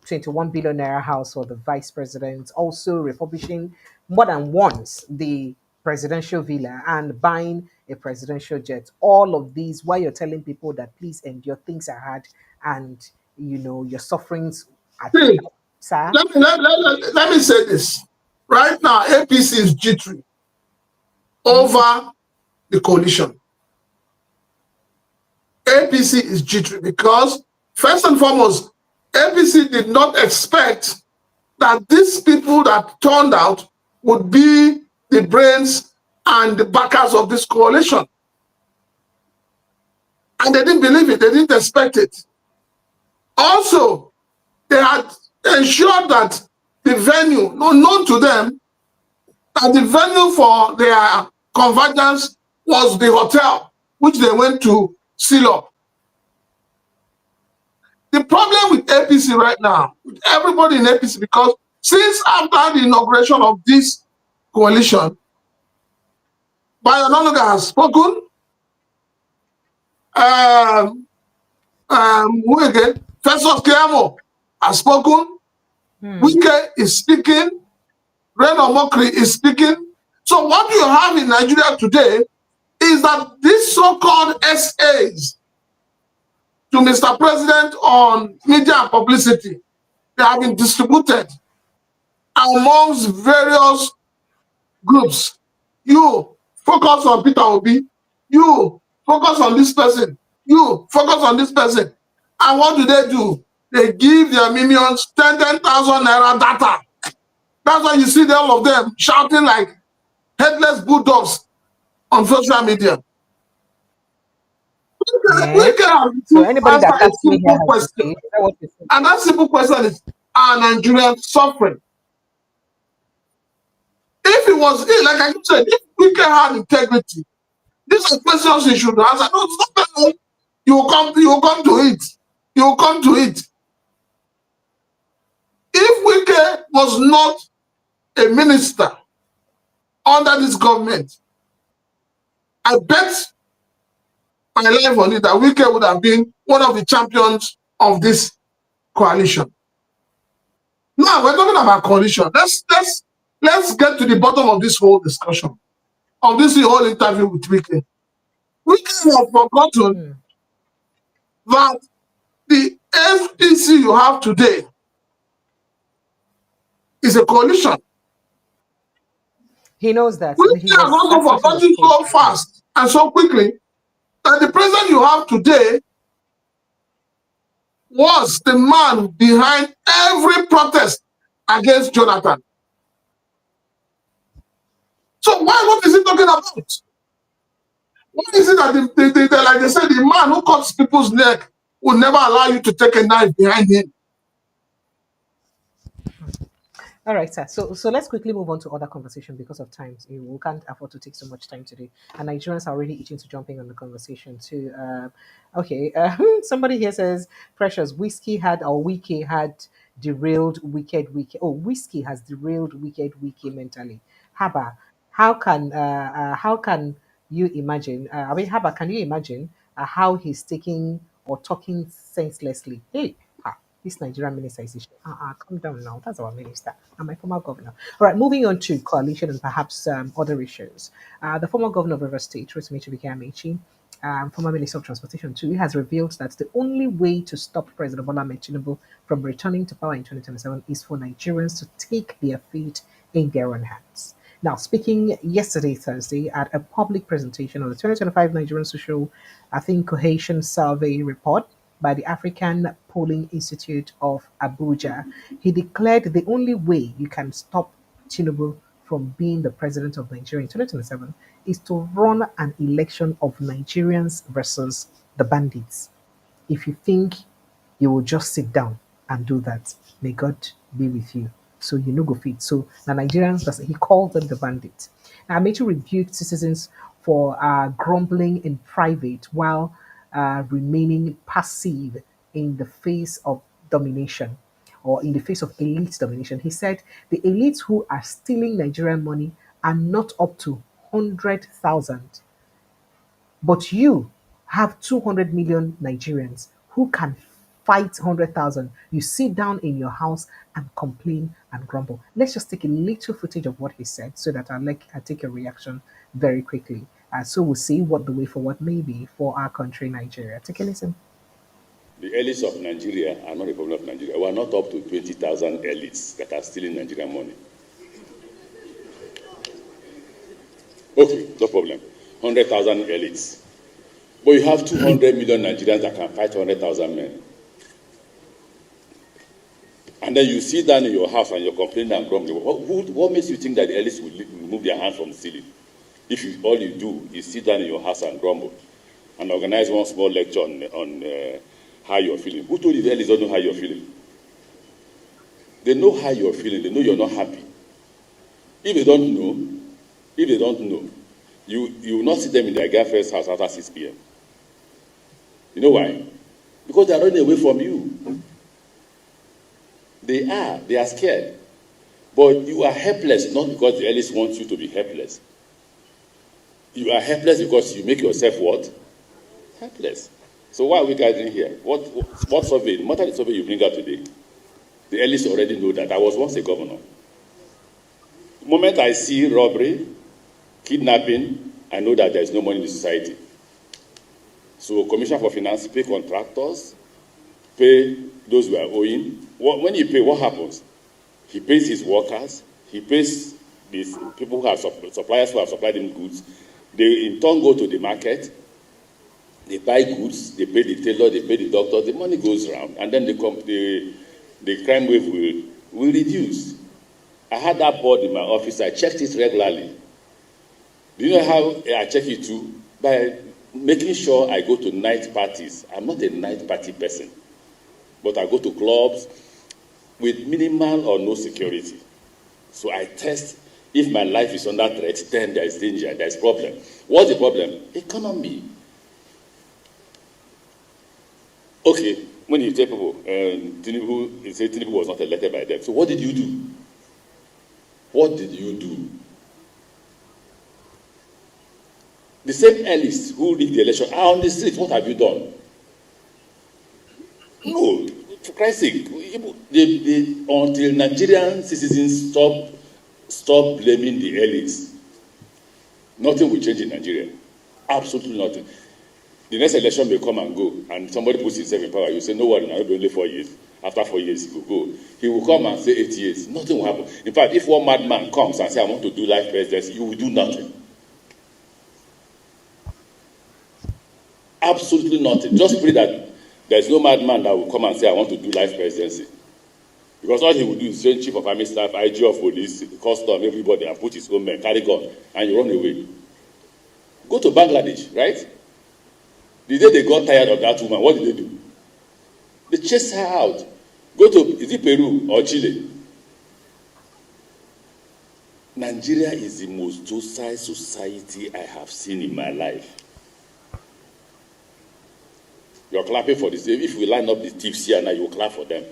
21 billion naira house for the vice president, also refurbishing more than once the presidential villa and buying a presidential jet. All of these, while you're telling people that please endure, things are hard, and your sufferings are. Sir? Let me say this. Right now, APC is jittery over the coalition. APC is jittery because, first and foremost, APC did not expect that these people that turned out would be the brains and the backers of this coalition. And they didn't believe it. They didn't expect it. Also, they had ensured that the venue, known to them, that the venue for their convergence was the hotel, which they went to seal up. The problem with APC right now, with everybody in APC, because since after the inauguration of this coalition, Bayo has spoken, who again? Festus Keyamo has spoken, Wike is speaking, Reno Mokri is speaking. So what you have in Nigeria today is that these so-called SAs to Mr. President on media and publicity, they have been distributed amongst various groups. You focus on Peter Obi, you focus on this person, you focus on this person. And what do? They give their minions 10,000 naira data. That's why you see all of them shouting like headless bulldogs on social media. So anybody that asks me here question, and that simple question is, are Nigerians suffering? If it was, like I said, if we can have integrity, these are questions you should answer. No, it's not that you will come to it. You will come to it. If Wike was not a minister under this government, I bet my life on it that Wike would have been one of the champions of this coalition. Now we're talking about coalition. Let's get to the bottom of this whole discussion, of this whole interview with Wike. Wike have forgotten that the FDC you have today is a coalition. He knows that. Wike He has was, also that question was forgotten so posed. fast and so quickly that the president you have today was the man behind every protest against Jonathan. So what is he talking about? What is it that like they said, the man who cuts people's neck will never allow you to take a knife behind him? All right, sir. So let's quickly move on to other conversation because of time. We can't afford to take so much time today, and Nigerians are already itching to jumping on the conversation too. Okay, somebody here says, "Precious whiskey had or Wiki had derailed wicked wiki. Oh, whiskey has derailed wicked wiki mentally. Haba, how can you imagine? I mean, Haba, can you imagine how he's taking or talking senselessly? Hey, this Nigerian minister is calm down now. That's our minister and my former governor. All right, moving on to coalition and perhaps other issues. The former governor of River State, Amaechi, former Minister of Transportation too, has revealed that the only way to stop President Bola Ahmed Tinubu from returning to power in 2027 is for Nigerians to take their fate in their own hands. Now, speaking yesterday, Thursday, at a public presentation on the 2025 Nigerian Social, Cohesion Survey report by the African Polling Institute of Abuja, he declared the only way you can stop Tinubu from being the president of Nigeria in 2027 is to run an election of Nigerians versus the bandits. If you think you will just sit down and do that, may God be with you. So you know go fit. So the Nigerians, he called them the bandits. Now, Amaechi rebuked citizens for grumbling in private while remaining passive in the face of domination or in the face of elite domination. He said the elites who are stealing Nigerian money are not up to 100,000. But you have 200 million Nigerians who can fight 100,000. You sit down in your house and complain and grumble. Let's just take a little footage of what he said so that I'll take a reaction very quickly. So we'll see what the way forward may be for our country, Nigeria. Take a listen. The elites of Nigeria are not a problem of Nigeria. We are not up to 20,000 elites that are stealing Nigerian money. Okay, no problem. 100,000 elites. But you have 200 million Nigerians that can fight 100,000 men. And then you sit down in your house and you're complaining and grumbling. What makes you think that the elites will move their hands from the ceiling? If all you do is sit down in your house and grumble and organize one small lecture on how you're feeling. Who told you the elites don't know how you're feeling? They know how you're feeling. They know you're not happy. If they don't know, you will not see them in their girlfriend's house after 6 p.m. You know why? Because they are running away from you. They are scared. But you are helpless, not because the elites want you to be helpless. You are helpless because you make yourself what? Helpless. So why are we gathering here? What survey? The matter of the survey you bring out today, the elites already know that. I was once a governor. The moment I see robbery, kidnapping, I know that there is no money in the society. So Commissioner for Finance pay contractors, pay those who are owing. When you pay, what happens? He pays his workers, he pays these people who have suppliers who have supplied him goods. They in turn go to the market, they buy goods, they pay the tailor, they pay the doctor, the money goes around, and then the crime wave will reduce. I had that board in my office, I checked it regularly. Do you know how I check it too? By making sure I go to night parties. I'm not a night party person, but I go to clubs with minimal or no security. So I test if my life is under threat, then there is danger, there is problem. What's the problem? Economy. Okay, when you tell people, Tinubu, you say Tinubu was not elected by them. So what did you do? What did you do? The same elites who rigged the election are on the street. What have you done? No, for Christ's sake, until Nigerian citizens stop blaming the elites, nothing will change in Nigeria. Absolutely nothing. The next election may come and go, and somebody puts himself in power. You say, no worry, I'll be only 4 years. After 4 years, he will go. He will come and say 8 years. Nothing will happen. In fact, if one madman comes and says, I want to do life presidency, you will do nothing. Absolutely nothing. Just pray that there's no madman that will come and say, I want to do life presidency. Because all he will do is send chief of army staff, IG of police, custom, everybody, and put his own men, carry gun, and you run away. Go to Bangladesh, right? The day they got tired of that woman, what did they do? They chased her out. Go to, is it Peru or Chile? Nigeria is the most docile society I have seen in my life. You're clapping for this. If we line up the thieves here now, you will clap for them.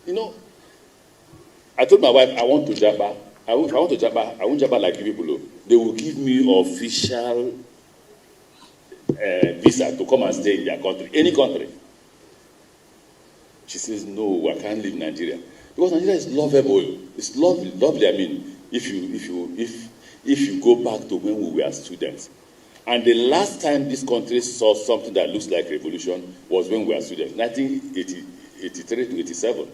You know, I told my wife, I want to Jabba. I want to Jabba. I won't Jabba like you people. They will give me official visa to come and stay in their country, any country. She says, no, I can't leave Nigeria. Because Nigeria is lovable. It's lovely. I mean, if you go back to when we were students. And the last time this country saw something that looks like revolution was when we were students, 1983 to 87.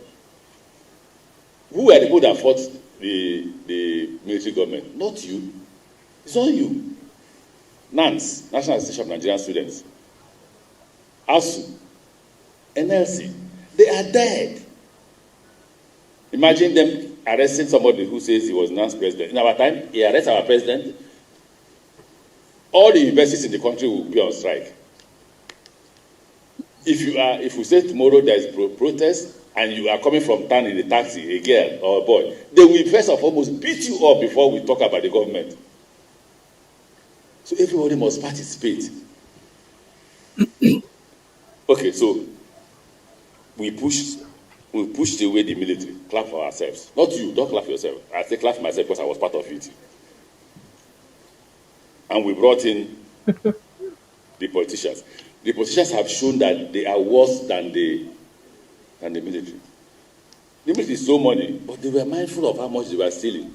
Who were the people that fought the military government? Not you. It's not you. NANS, National Association of Nigerian Students, ASU, NLC, they are dead. Imagine them arresting somebody who says he was NANS president. In our time, he arrests our president. All the universities in the country will be on strike. If we say tomorrow there is protest and you are coming from town in a taxi, a girl or a boy, they will first of all beat you up before we talk about the government. So everybody must participate. Okay, so we pushed away the military. Clap for ourselves. Not you, don't clap for yourself. I say clap for myself because I was part of it. And we brought in the politicians. The politicians have shown that they are worse than the military. The military stole money, but they were mindful of how much they were stealing.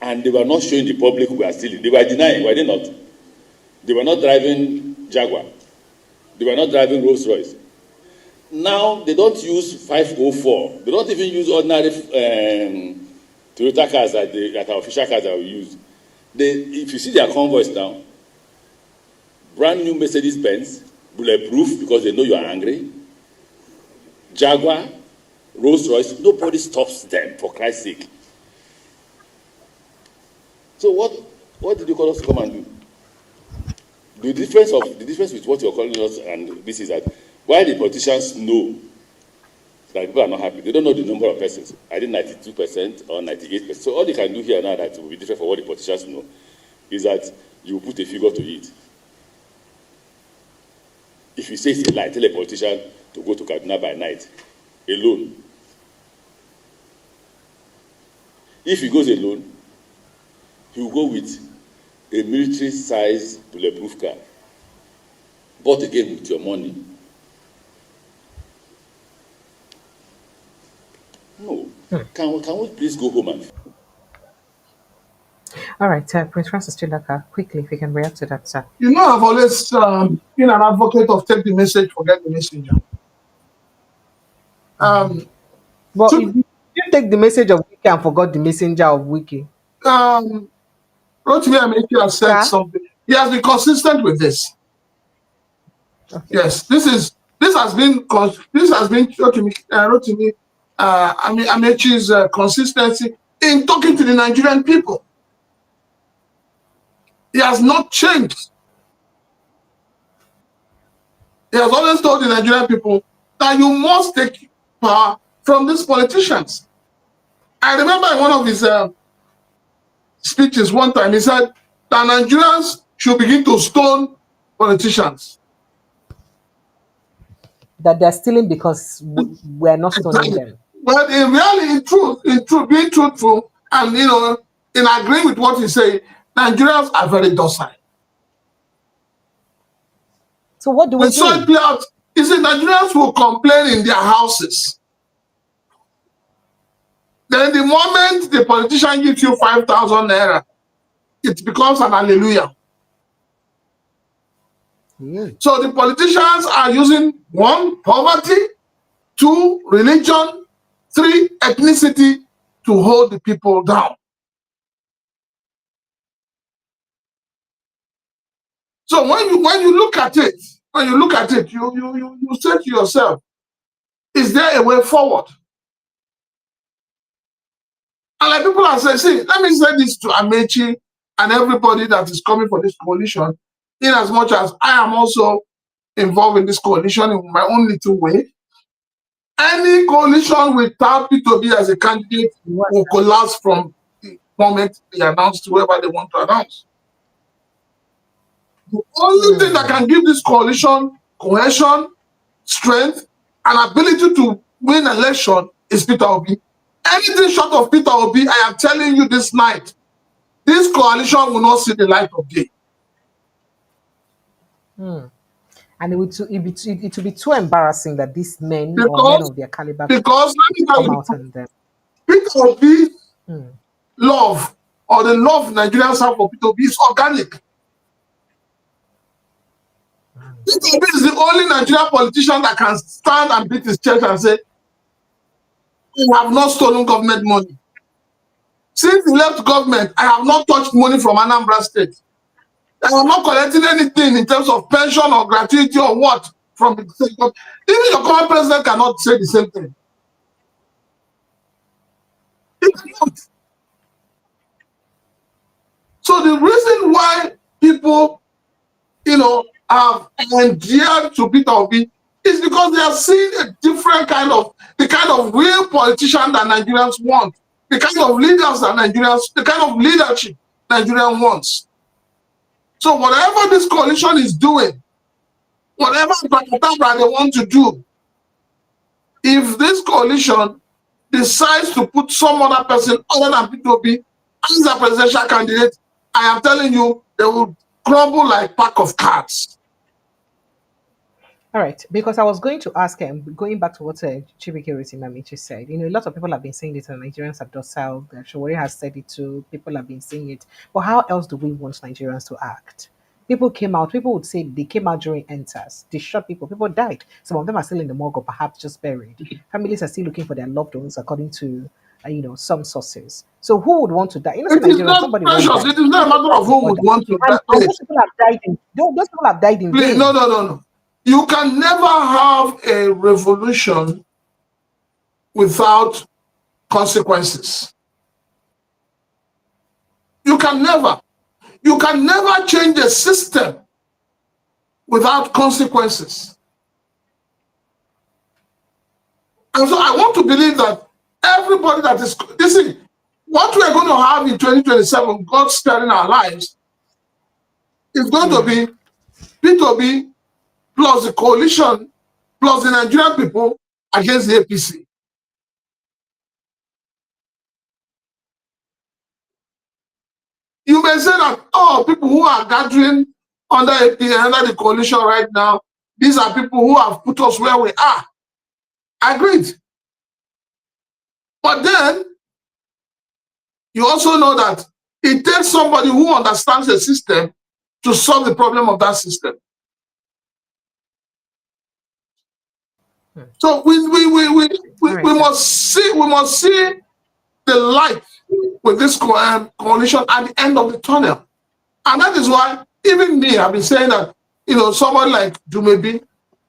And they were not showing the public who were stealing. They were denying, were they not? They were not driving Jaguar. They were not driving Rolls-Royce. Now, they don't use 504. They don't even use ordinary Toyota cars that are official cars that we use. If you see their convoys now, brand new Mercedes-Benz, bulletproof because they know you are angry, Jaguar, Rolls-Royce, nobody stops them, for Christ's sake. So what did you call us to come and do? The difference with what you're calling us and this is that while the politicians know that people are not happy, they don't know the number of persons. I did 92% or 98%. So all you can do here now that will be different for what the politicians know is that you put a figure to it. If you say it's a lie, tell a politician to go to Kaduna by night, alone. If he goes alone, he will go with a military-sized bulletproof car, bought again with your money. No. Can we please go home and... All right, Prince Francis Chilaka, quickly, if you can react to that, sir. You know, I've always been an advocate of take the message, forget the messenger. Well, you take the message of Wike and forgot the messenger of Wike. Rotimi Amaechi has said something. He has been consistent with this. Okay. Yes, this has been Rotimi Amaechi's consistency in talking to the Nigerian people. He has not changed. He has always told the Nigerian people that you must take power from these politicians. I remember in one of his speeches one time, he said that Nigerians should begin to stone politicians. That they're stealing because we're not stoning them. But in reality, in truth, being truthful, and in agreeing with what you say, Nigerians are very docile. So what do we do? Saw it play out. You see, Nigerians will complain in their houses. Then the moment the politician gives you 5,000 naira, it becomes an hallelujah. So the politicians are using 1, poverty, 2, religion, 3, ethnicity to hold the people down. So when you look at it, you say to yourself, is there a way forward? And like people are saying, see, let me say this to Amaechi and everybody that is coming for this coalition, in as much as I am also involved in this coalition in my own little way. Any coalition without Peter Obi as a candidate will collapse from the moment they announce to whoever they want to announce. The only thing that can give this coalition cohesion, strength, and ability to win election is Peter Obi. Anything short of Peter Obi, I am telling you this night, this coalition will not see the light of day. And it will be too embarrassing that these men or men of their caliber because let me tell come you, out and them. Peter Obi's love, or the love Nigerians have for Peter Obi, is organic. Peter Obi is the only Nigerian politician that can stand and beat his chest and say, we have not stolen government money. Since he left government, I have not touched money from Anambra State. I am not collecting anything in terms of pension or gratuity or what from the state. Even your current president cannot say the same thing. He cannot. So the reason why people, have endeared to Peter Obi is because they are seeing a different kind of, the kind of real politician that Nigerians want, the kind of leaders that Nigerians, the kind of leadership Nigeria wants. So whatever this coalition is doing, whatever they want to do, if this coalition decides to put some other person other than Peter Obi as a presidential candidate, I am telling you, they will crumble like pack of cards. All right, because I was going to ask him, going back to what Chibike Amaechi said, a lot of people have been saying it, and Nigerians are docile. Shawari has said it too. People have been saying it. But how else do we want Nigerians to act? People came out. People would say they came out during enters. They shot people. People died. Some of them are still in the morgue or perhaps just buried. Families are still looking for their loved ones, according to some sources. So who would want to die? It is not precious. It is not a matter of who would want to die. And those people have died in. Those people have died in vain. No. You can never have a revolution without consequences. You can never change a system without consequences. And so I want to believe that everybody that is, what we're going to have in 2027, God sparing our lives, is going to be Peter Obi plus the coalition, plus the Nigerian people against the APC. You may say that, people who are gathering under the coalition right now, these are people who have put us where we are. Agreed. But then, you also know that it takes somebody who understands the system to solve the problem of that system. So we must see the light with this coalition at the end of the tunnel. And that is why even me, I've been saying that, someone like Dumebi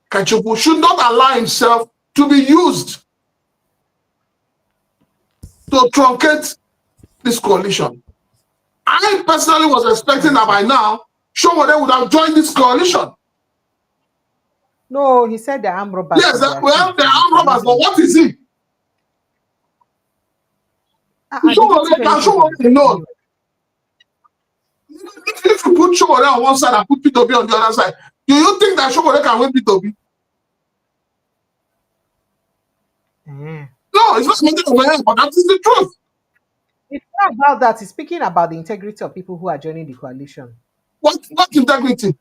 Kachupu should not allow himself to be used to truncate this coalition. I personally was expecting that by now, Showore would have joined this coalition. No, he said the armed robbers. Yes, the armed robbers, but what is he? Showore, no. If you to put Showore on one side and put Peter Obi on the other side. Do you think that Showore can win Peter Obi? No, it's not something over, but that is the truth. It's not about that. It's speaking about the integrity of people who are joining the coalition. What integrity?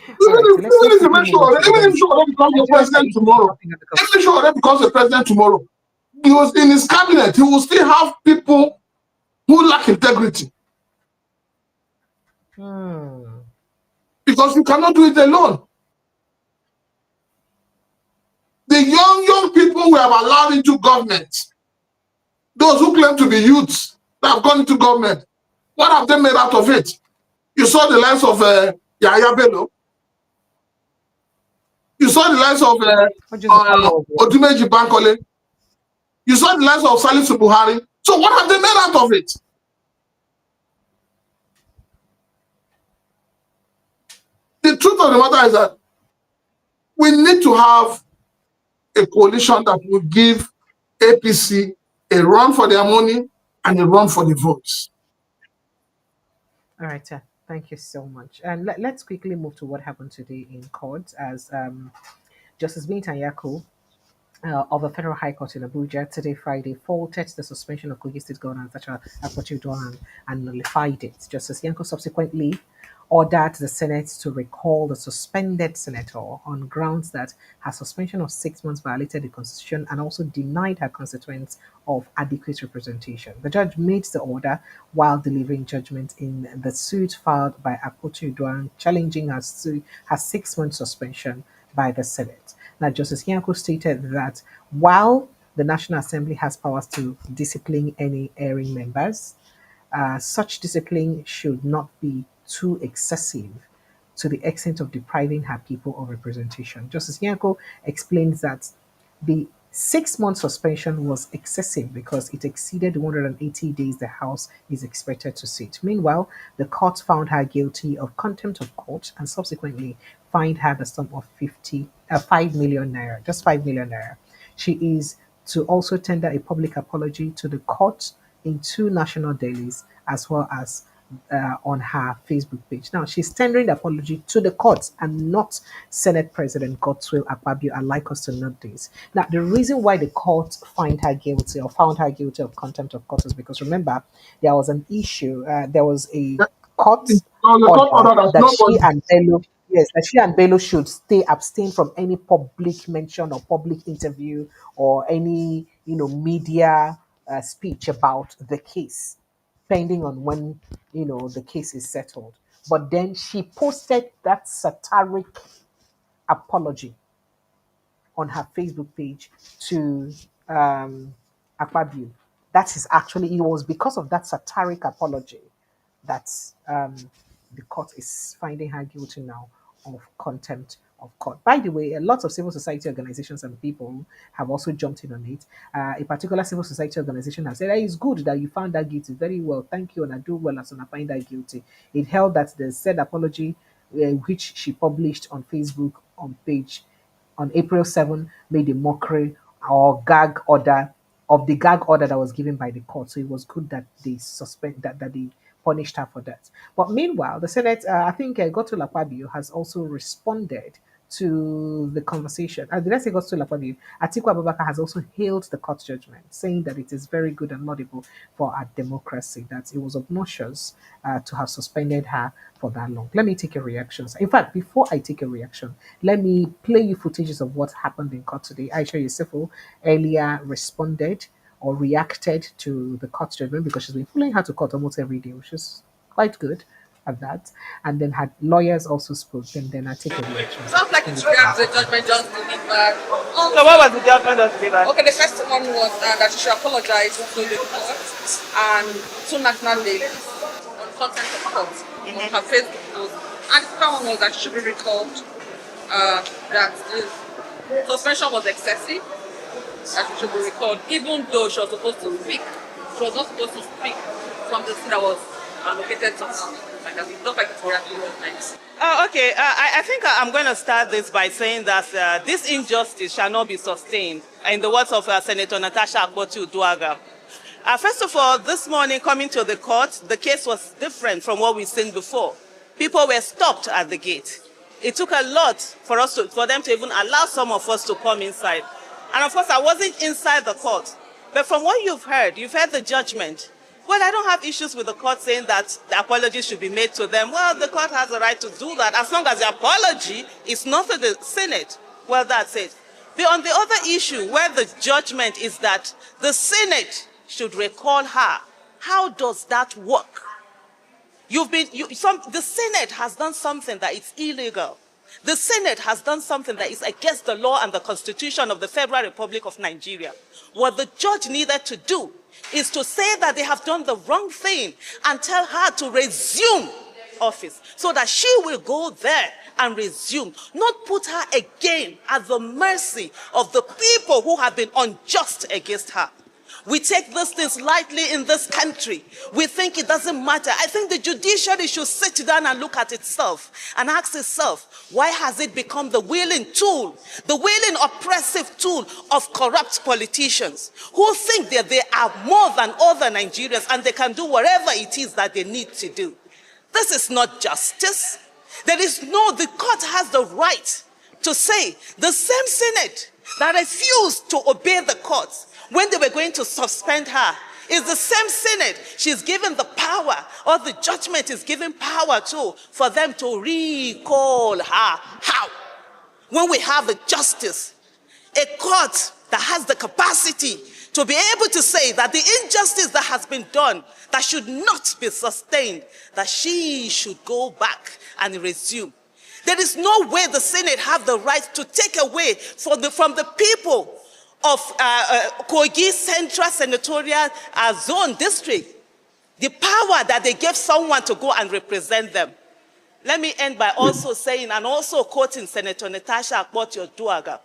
Even All right, so let's if you quickly make move on sure, to the even if Showore becomes the president tomorrow, even if Showore becomes the president tomorrow, he was in his cabinet, he will still have people who lack integrity. Because you cannot do it alone. The young people we have allowed into government, those who claim to be youths that have gone into government, what have they made out of it? You saw the likes of Yahya Bello. You saw the likes of Odumeji Bankole. You saw the likes of Salisu Buhari. So what have they made out of it? The truth of the matter is that we need to have a coalition that will give APC a run for their money and a run for the votes. All right, sir. Thank you so much. And let's quickly move to what happened today in court as Justice Binta Yako of the Federal High Court in Abuja today, Friday, faulted the suspension of Kogi State Governor Akpotiuduaghan Duran and nullified it. Justice Yanko subsequently ordered the Senate to recall the suspended senator on grounds that her suspension of 6 months violated the Constitution and also denied her constituents of adequate representation. The judge made the order while delivering judgment in the suit filed by Akpotiuduaghan challenging her 6-month suspension by the Senate. Now, Justice Yanko stated that while the National Assembly has powers to discipline any erring members, such discipline should not be too excessive to the extent of depriving her people of representation. Justice Yanko explains that the 6-month suspension was excessive because it exceeded the 180 days the House is expected to sit. Meanwhile, the court found her guilty of contempt of court and subsequently fined her the sum of 5 million naira, just 5 million naira. She is to also tender a public apology to the court in 2 national dailies as well as on her Facebook page. Now, she's tendering the apology to the court and not Senate President Godswill Akpabio. I'd like us to note this. Now, the reason why the court found her guilty of contempt of court is because, remember, there was an issue. There was a court order that she and Bello that she and Bello should abstain from any public mention or public interview or any media speech about the case, pending on when the case is settled. But then she posted that satiric apology on her Facebook page to Akpabio. That is actually, it was because of that satiric apology that the court is finding her guilty now of contempt of court. By the way, a lot of civil society organizations and people have also jumped in on it. A particular civil society organization has said, it's good that you found that guilty. Very well. Thank you. And I do well as I find that guilty. It held that the said apology, which she published on Facebook on April 7, made a mockery or gag order of the gag order that was given by the court. So it was good that they that they punished her for that. But meanwhile, the Senate, I think Godswill Akpabio has also responded to the conversation. Did I say Godswill Akpabio? Atiku Abubakar has also hailed the court judgment, saying that it is very good and laudable for our democracy, that it was obnoxious to have suspended her for that long. Let me take a reaction. In fact, before I take a reaction, let me play you footages of what happened in court today. Aisha Yusufu earlier responded or reacted to the court judgment because she's been following her to court almost every day, which is quite good at that. And then her lawyers also spoke, and then I take a reaction. Sounds like it's react to the judgment just delivered. So what was the judgment just delivered? Okay, the first one was that she should apologize to the court and 2 national dailies on content of court on her Facebook post. And the second one was that she should be recalled, that the suspension was excessive, that she should be recalled, even though she was supposed to speak. She was not supposed to speak from the scene that was allocated to her. It looked like it's reacting nice. Oh, okay. I think I'm going to start this by saying that this injustice shall not be sustained, in the words of Senator Natasha Akpotiuduaghan. First of all, this morning coming to the court, the case was different from what we've seen before. People were stopped at the gate. It took a lot for them to even allow some of us to come inside. And of course, I wasn't inside the court. But from what you've heard the judgment. Well, I don't have issues with the court saying that the apology should be made to them. Well, the court has the right to do that as long as the apology is not to the Senate. Well, that's it. But on the other issue, where the judgment is that the Senate should recall her, how does that work? The Senate has done something that is illegal. The Senate has done something that is against the law and the Constitution of the Federal Republic of Nigeria. What the judge needed to do is to say that they have done the wrong thing and tell her to resume office so that she will go there and resume, not put her again at the mercy of the people who have been unjust against her. We take these things lightly in this country. We think it doesn't matter. I think the judiciary should sit down and look at itself and ask itself, why has it become the willing tool, the willing oppressive tool of corrupt politicians who think that they are more than other Nigerians and they can do whatever it is that they need to do? This is not justice. The court has the right to say the same Senate that refused to obey the courts when they were going to suspend her is the same Senate she's given the power, or the judgment is given power to, for them to recall her. How? When we have a justice, a court that has the capacity to be able to say that the injustice that has been done, that should not be sustained, that she should go back and resume. There is no way the Senate have the right to take away from the people of Kogi Central Senatorial Zone District the power that they gave someone to go and represent them. Let me end by also saying, and also quoting Senator Natasha Akpoti-Oduaghan,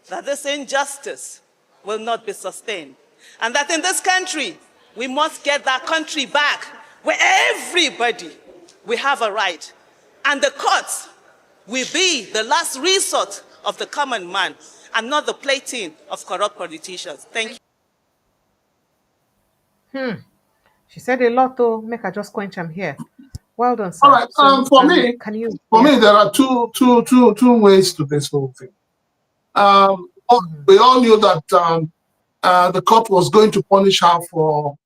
that this injustice will not be sustained. And that in this country, we must get that country back where everybody will have a right. And the courts will be the last resort of the common man and not the plaything of corrupt politicians. Thank you. She said a lot, though. Make her just quench them here. Well done, sir. All right. So, For me, there are two ways to this whole thing. We all knew that the court was going to punish her for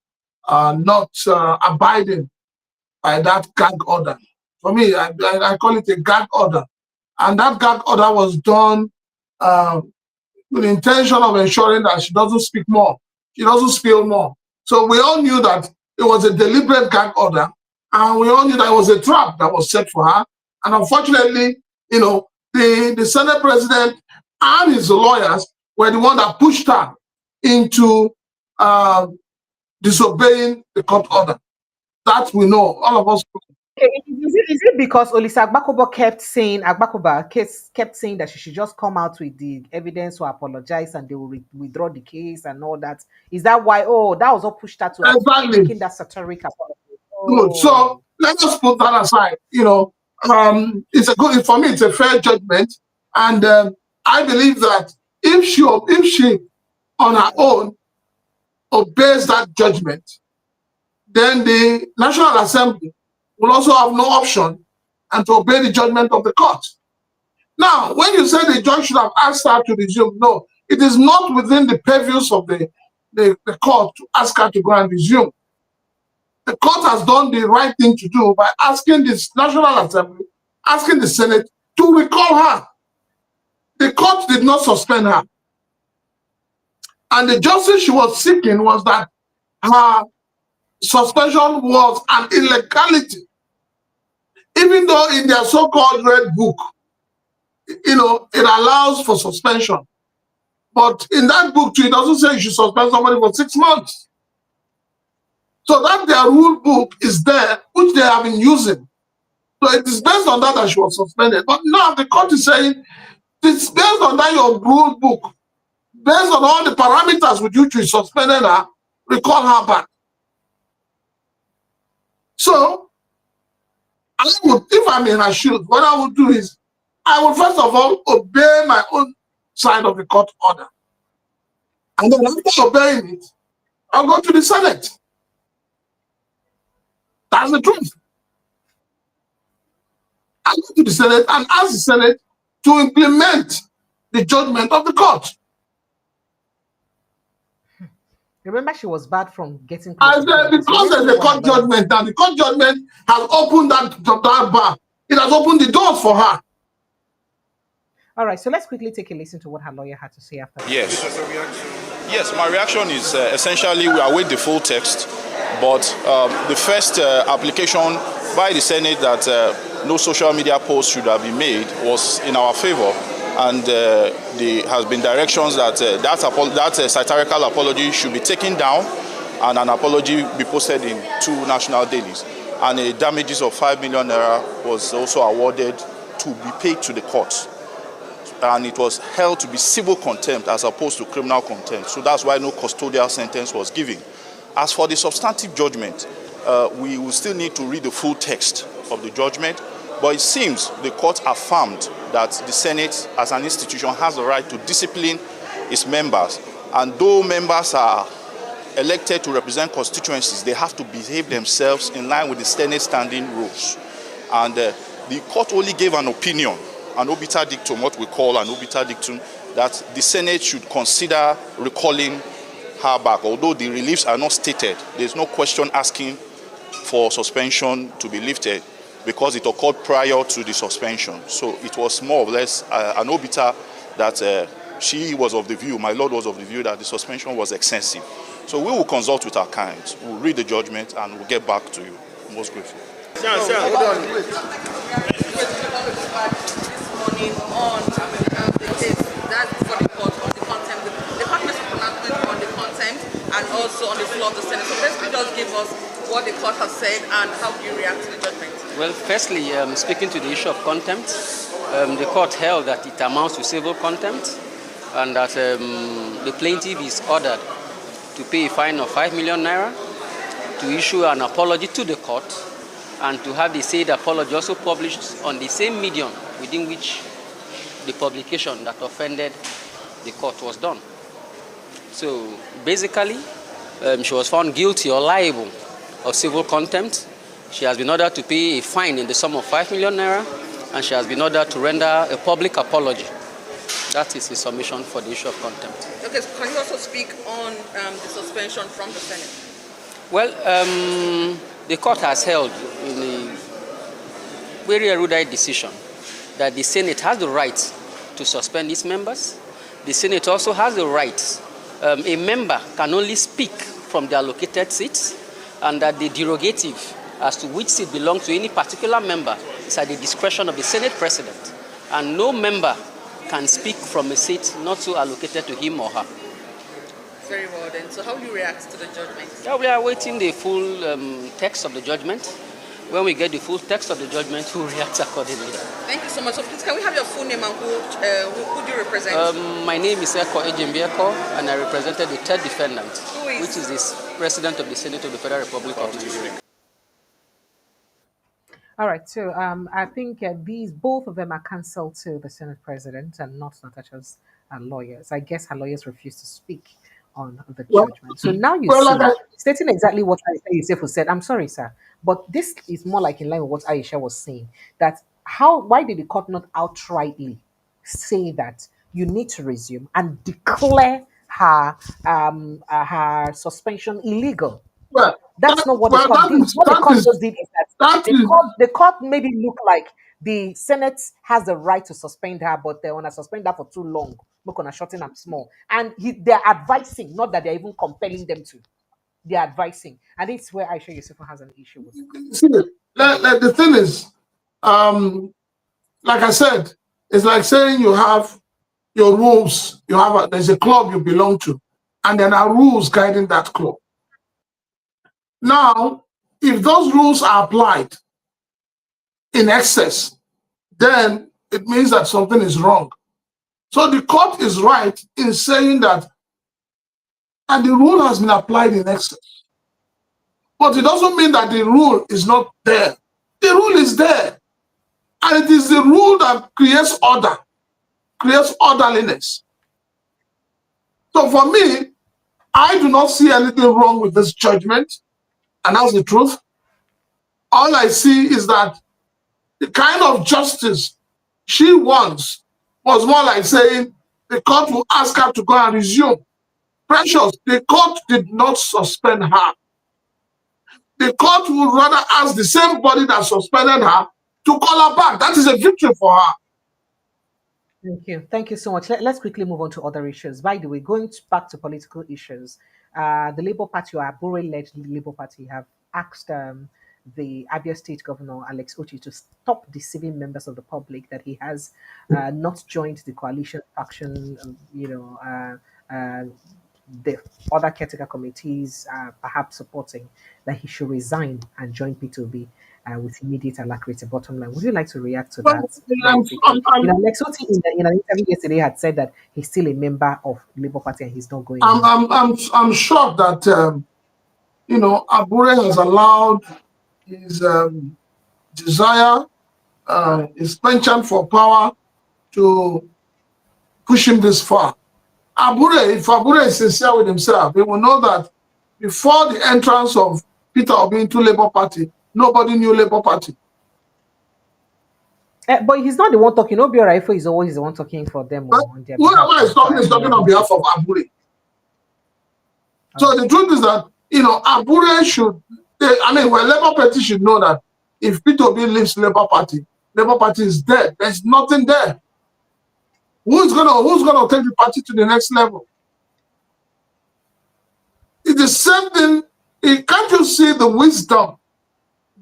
not abiding by that gag order. For me, I call it a gag order. And that gag order was done with the intention of ensuring that she doesn't speak more. She doesn't spill more. So we all knew that it was a deliberate gag order. And we all knew that it was a trap that was set for her. And unfortunately, you know, the Senate president and his lawyers were the one that pushed her into disobeying the court order. That we know, all of us know. Is it because Olisa Agbakoba kept saying that she should just come out with the evidence or apologize and they will withdraw the case and all that? Is that why? Oh, that was what pushed her to making that satiric apology. Oh. Good. So let's just put that aside. You know, it's a good, for me, it's a fair judgment, and I believe that if she on her own obeys that judgment, then the National Assembly will also have no option and to obey the judgment of the court. Now, when you say the judge should have asked her to resume, no, it is not within the purviews of the court to ask her to go and resume. The court has done the right thing to do by asking this National Assembly, asking the Senate to recall her. The court did not suspend her. And the justice she was seeking was that her suspension was an illegality. Even though in their so-called red book, you know, it allows for suspension. But in that book too, it doesn't say you should suspend somebody for 6 months. So that their rule book is there, which they have been using. So it is based on that she was suspended. But now the court is saying, it's based on that your rule book, based on all the parameters with which we suspended her, recall her back. So, I would, if I'm in her shoes, what I would do is, I will first of all obey my own side of the court order. And then after obeying it, I'll go to the Senate. That's the truth. I'll go to the Senate and ask the Senate to implement the judgment of the court. Remember, she was bad from getting close And to the court. because there's a court judgment, and the court judgment has opened that bar. It has opened the doors for her. All right, so let's quickly take a listen to what her lawyer had to say after that. Yes. Yes, my reaction is essentially we await the full text, but the first application by the Senate that no social media post should have been made was in our favor, and there has been directions that that satirical apology should be taken down and an apology be posted in 2 national dailies, and a damages of 5 million naira was also awarded to be paid to the courts. And it was held to be civil contempt as opposed to criminal contempt. So that's why no custodial sentence was given. As for the substantive judgment, we will still need to read the full text of the judgment, but it seems the court affirmed that the Senate as an institution has the right to discipline its members. And though members are elected to represent constituencies, they have to behave themselves in line with the Senate standing rules. And the court only gave an opinion, an obiter dictum, what we call an obiter dictum, that the Senate should consider recalling her back. Although the reliefs are not stated, there's no question asking for suspension to be lifted because it occurred prior to the suspension. So it was more or less an obiter that she was of the view, my lord was of the view that the suspension was excessive. So we will consult with our clients, we'll read the judgment and we'll get back to you. I'm most grateful. On the case that's for the court on the contempt, the court makes a pronouncement on the contempt and also on the floor of the Senate. So basically just give us what the court has said and how do you react to the judgment? Well, firstly, speaking to the issue of contempt, the court held that it amounts to civil contempt and that the plaintiff is ordered to pay a fine of 5 million naira, to issue an apology to the court, and to have the said apology also published on the same medium within which the publication that offended the court was done. So basically, she was found guilty or liable of civil contempt. She has been ordered to pay a fine in the sum of 5 million naira, and she has been ordered to render a public apology. That is the submission for the issue of contempt. Okay, so can you also speak on the suspension from the Senate? Well, the court has held in a very erudite decision that the Senate has the right to suspend its members. The Senate also has the right. A member can only speak from the allocated seats, and that the derogative as to which seat belongs to any particular member is at the discretion of the Senate President. And no member can speak from a seat not so allocated to him or her. Very well then. So how do you react to the judgment? Yeah, we are awaiting the full text of the judgment. When we get the full text of the judgment, we'll react accordingly. Thank you so much. So please, can we have your full name and who do you represent? My name is Eko Ejimbieko, and I represented the third defendant, which is the President of the Senate of the Federal Republic of Nigeria. All right, so I think both of them are cancelled to the Senate President and not Natasha's lawyers. I guess her lawyers refused to speak on the judgment. So now you see, stating exactly what Aisha said. I'm sorry, sir, but this is more like in line with what Aisha was saying. That why did the court not outrightly say that you need to resume and declare her suspension illegal? Well, that's not what the court did. What the court just did is that the court made it look like the Senate has the right to suspend her, but they want to suspend her for too long. We're going to shorten up small. And they're advising, not that they're even compelling them to. They're advising. And it's where Aisha Yusufu has an issue with it. See, the thing is, like I said, it's like saying you have your rules, there's a club you belong to, and there are rules guiding that club. Now, if those rules are applied in excess, then it means that something is wrong. So the court is right in saying that, and the rule has been applied in excess. But it doesn't mean that the rule is not there. The rule is there. And it is the rule that creates order, creates orderliness. So for me, I do not see anything wrong with this judgment, and that's the truth. All I see is that the kind of justice she wants was more like saying the court will ask her to go and resume. Precious, the court did not suspend her. The court would rather ask the same body that suspended her to call her back. That is a victory for her. Thank you. Thank you so much. Let's quickly move on to other issues. By the way, back to political issues, the Labour Party, or Abure-led Labour Party, have asked the Abia State Governor Alex Ochi to stop deceiving members of the public that he has not joined the coalition faction, the other caretaker committees perhaps supporting that he should resign and join Peter Obi with immediate alacrity. Bottom line, would you like to react to Well, that very quickly? Lex Oti in an interview yesterday had said that he's still a member of the Labour Party and he's not going anywhere. I'm shocked that Abure has allowed his desire, his penchant for power to push him this far. If Abure is sincere with himself, he will know that before the entrance of Peter Obi into Labour Party, nobody knew Labour Party. But he's not the one talking. Obi Oraifo is always the one talking for them. On their whoever is talking on behalf of Abure. So the truth is that, Abure should, Labour Party should know that if Peter Obi leaves Labour Party is dead. There's nothing there. Who's gonna take the party to the next level? It's the same thing. Can't you see the wisdom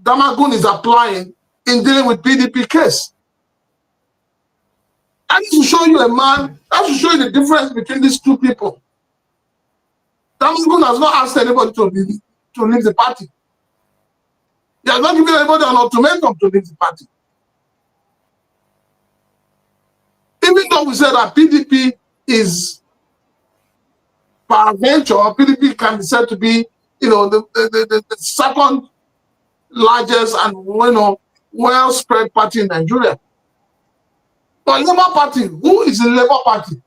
Damagun is applying in dealing with PDP case? I need to show you a man. I have to show you the difference between these two people. Damagun has not asked anybody to leave the party. He has not given anybody an ultimatum to leave the party. Even though we said that PDP is peradventure, PDP can be said to be, the second largest and well spread party in Nigeria. But Labour Party, who is the Labour Party?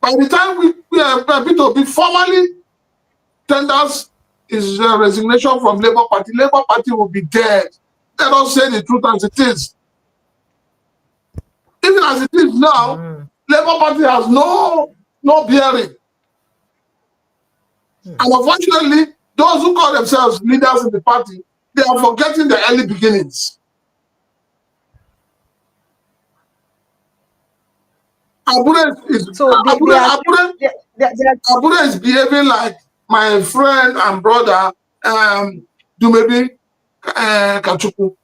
By the time Peter Obi formally tenders his resignation from Labour Party will be dead. Let us say the truth as it is. Even as it is now, Labour Party has no bearing. And unfortunately, those who call themselves leaders in the party, they are forgetting the early beginnings. Abure is behaving like my friend and brother, Dumebi Kachuku.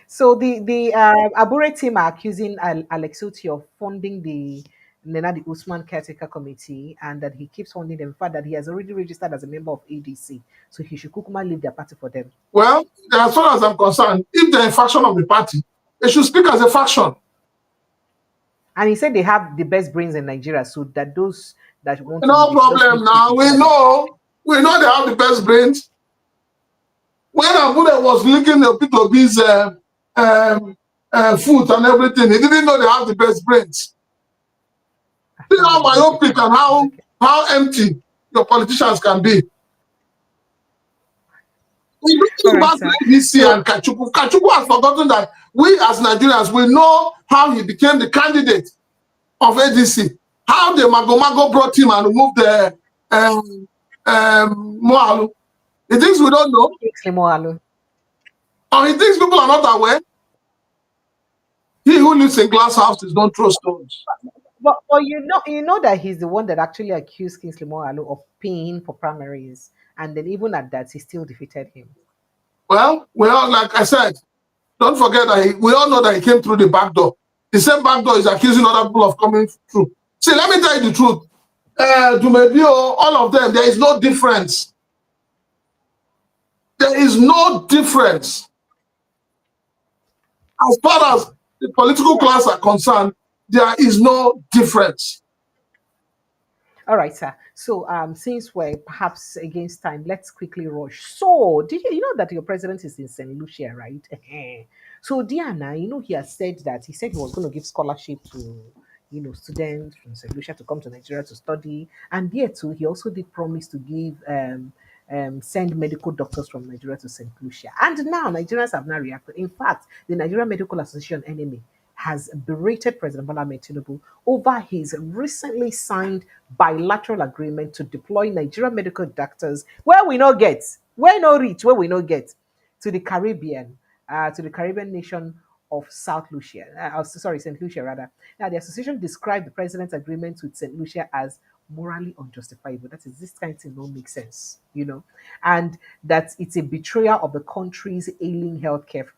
So the Abure team are accusing Alex Oti of funding the Nenadi Usman caretaker committee, and that he keeps funding them. In fact, that he has already registered as a member of ADC, so he should kukuma leave their party for them. Well, as far as I'm concerned, if they're a faction of the party, they should speak as a faction. And he said they have the best brains in Nigeria, so that those that want no problem now. We know they have the best brains. When Abure was licking the Peter Obi's food and everything, he didn't know they have the best brains. See how myopic and how empty your politicians can be. We bring back NDDC and Kachuku. Kachuku has forgotten that we as Nigerians, we know how he became the candidate of ADC. How the Mago brought him and removed the Moalu. He thinks we don't know. Or he thinks people are not aware. He who lives in glass houses don't throw stones. But you know that he's the one that actually accused Kingsley Moghalu of paying for primaries, and then even at that, he still defeated him. Well, like I said, don't forget that we all know that he came through the back door. The same back door is accusing other people of coming through. See, let me tell you the truth. Dumebio, all of them, there is no difference. There is no difference. As far as the political class are concerned, there is no difference. All right, sir. So, since we're perhaps against time, let's quickly rush. So, did you know that your president is in St. Lucia, right? So, Diana, he has said that he was going to give scholarship to students from St. Lucia to come to Nigeria to study. And there too, he also did promise to give send medical doctors from Nigeria to St. Lucia. And now Nigerians have now reacted. In fact, the Nigerian Medical Association (NMA) has berated President Bola Ahmed Tinubu over his recently signed bilateral agreement to deploy Nigerian medical doctors where we no get, where no reach, where we no get, to the Caribbean nation of South Lucia. Sorry, St. Lucia rather. Now, the association described the president's agreement with St. Lucia as morally unjustifiable. That is, this kind of thing don't make sense, and that it's a betrayal of the country's ailing healthcare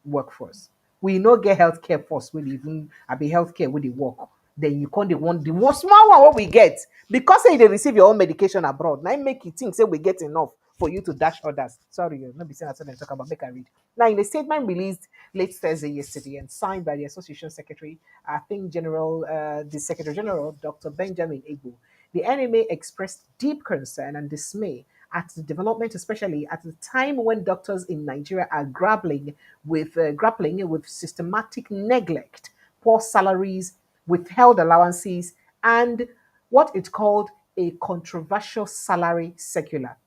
workforce. We no get healthcare force will even be healthcare with the work. Then you can't the one the one small one what we get because say they receive your own medication abroad. Now make you think say we get enough for you to dash others. Sorry, you're not be saying that's what I'm talking about. Make I read. Now in a statement released late Thursday yesterday and signed by the association secretary, the Secretary General Dr. Benjamin Egbo, the NMA expressed deep concern and dismay at the development, especially at the time when doctors in Nigeria are grappling with systematic neglect, poor salaries, withheld allowances, and what it called a controversial salary circular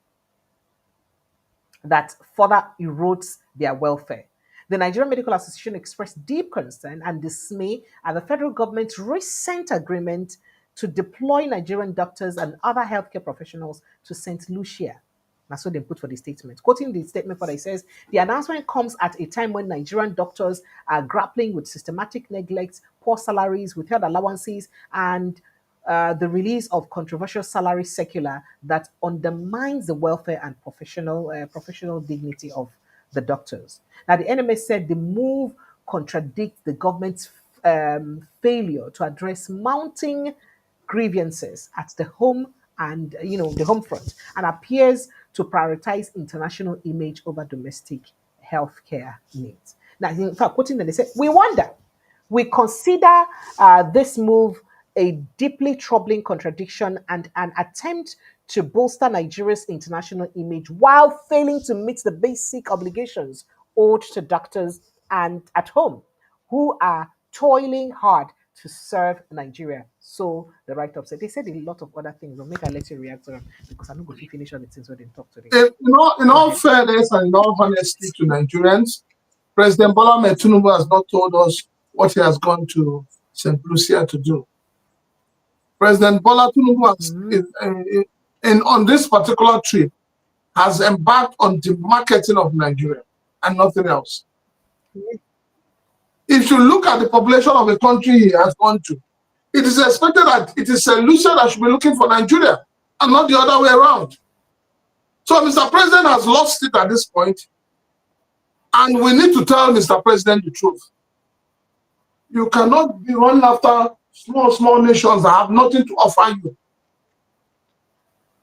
that further erodes their welfare. The Nigerian Medical Association expressed deep concern and dismay at the federal government's recent agreement to deploy Nigerian doctors and other healthcare professionals to St. Lucia. That's what they put for the statement. Quoting the statement, what it says, the announcement comes at a time when Nigerian doctors are grappling with systematic neglect, poor salaries, withheld allowances, and the release of controversial salary circular that undermines the welfare and professional dignity of the doctors. Now, the NMS said the move contradicts the government's failure to address mounting grievances at the home and the home front and appears to prioritize international image over domestic healthcare needs. Now, in fact, quoting them, they said, "We wonder, we consider this move a deeply troubling contradiction and an attempt to bolster Nigeria's international image while failing to meet the basic obligations owed to doctors and at home who are toiling hard to serve Nigeria." So the write-up said, they said a lot of other things, but make I let you react to them because I'm not going to finish all the things where they talk today. In all fairness and in all honesty to Nigerians, President Bola Ahmed Tinubu has not told us what he has gone to St. Lucia to do. President Bola Tinubu has, on this particular trip, has embarked on the marketing of Nigeria and nothing else. If you look at the population of the country he has gone to, it is expected that it is St. Lucia that should be looking for Nigeria and not the other way around. So Mr. President has lost it at this point, and we need to tell Mr. President the truth. You cannot be running after small nations that have nothing to offer you.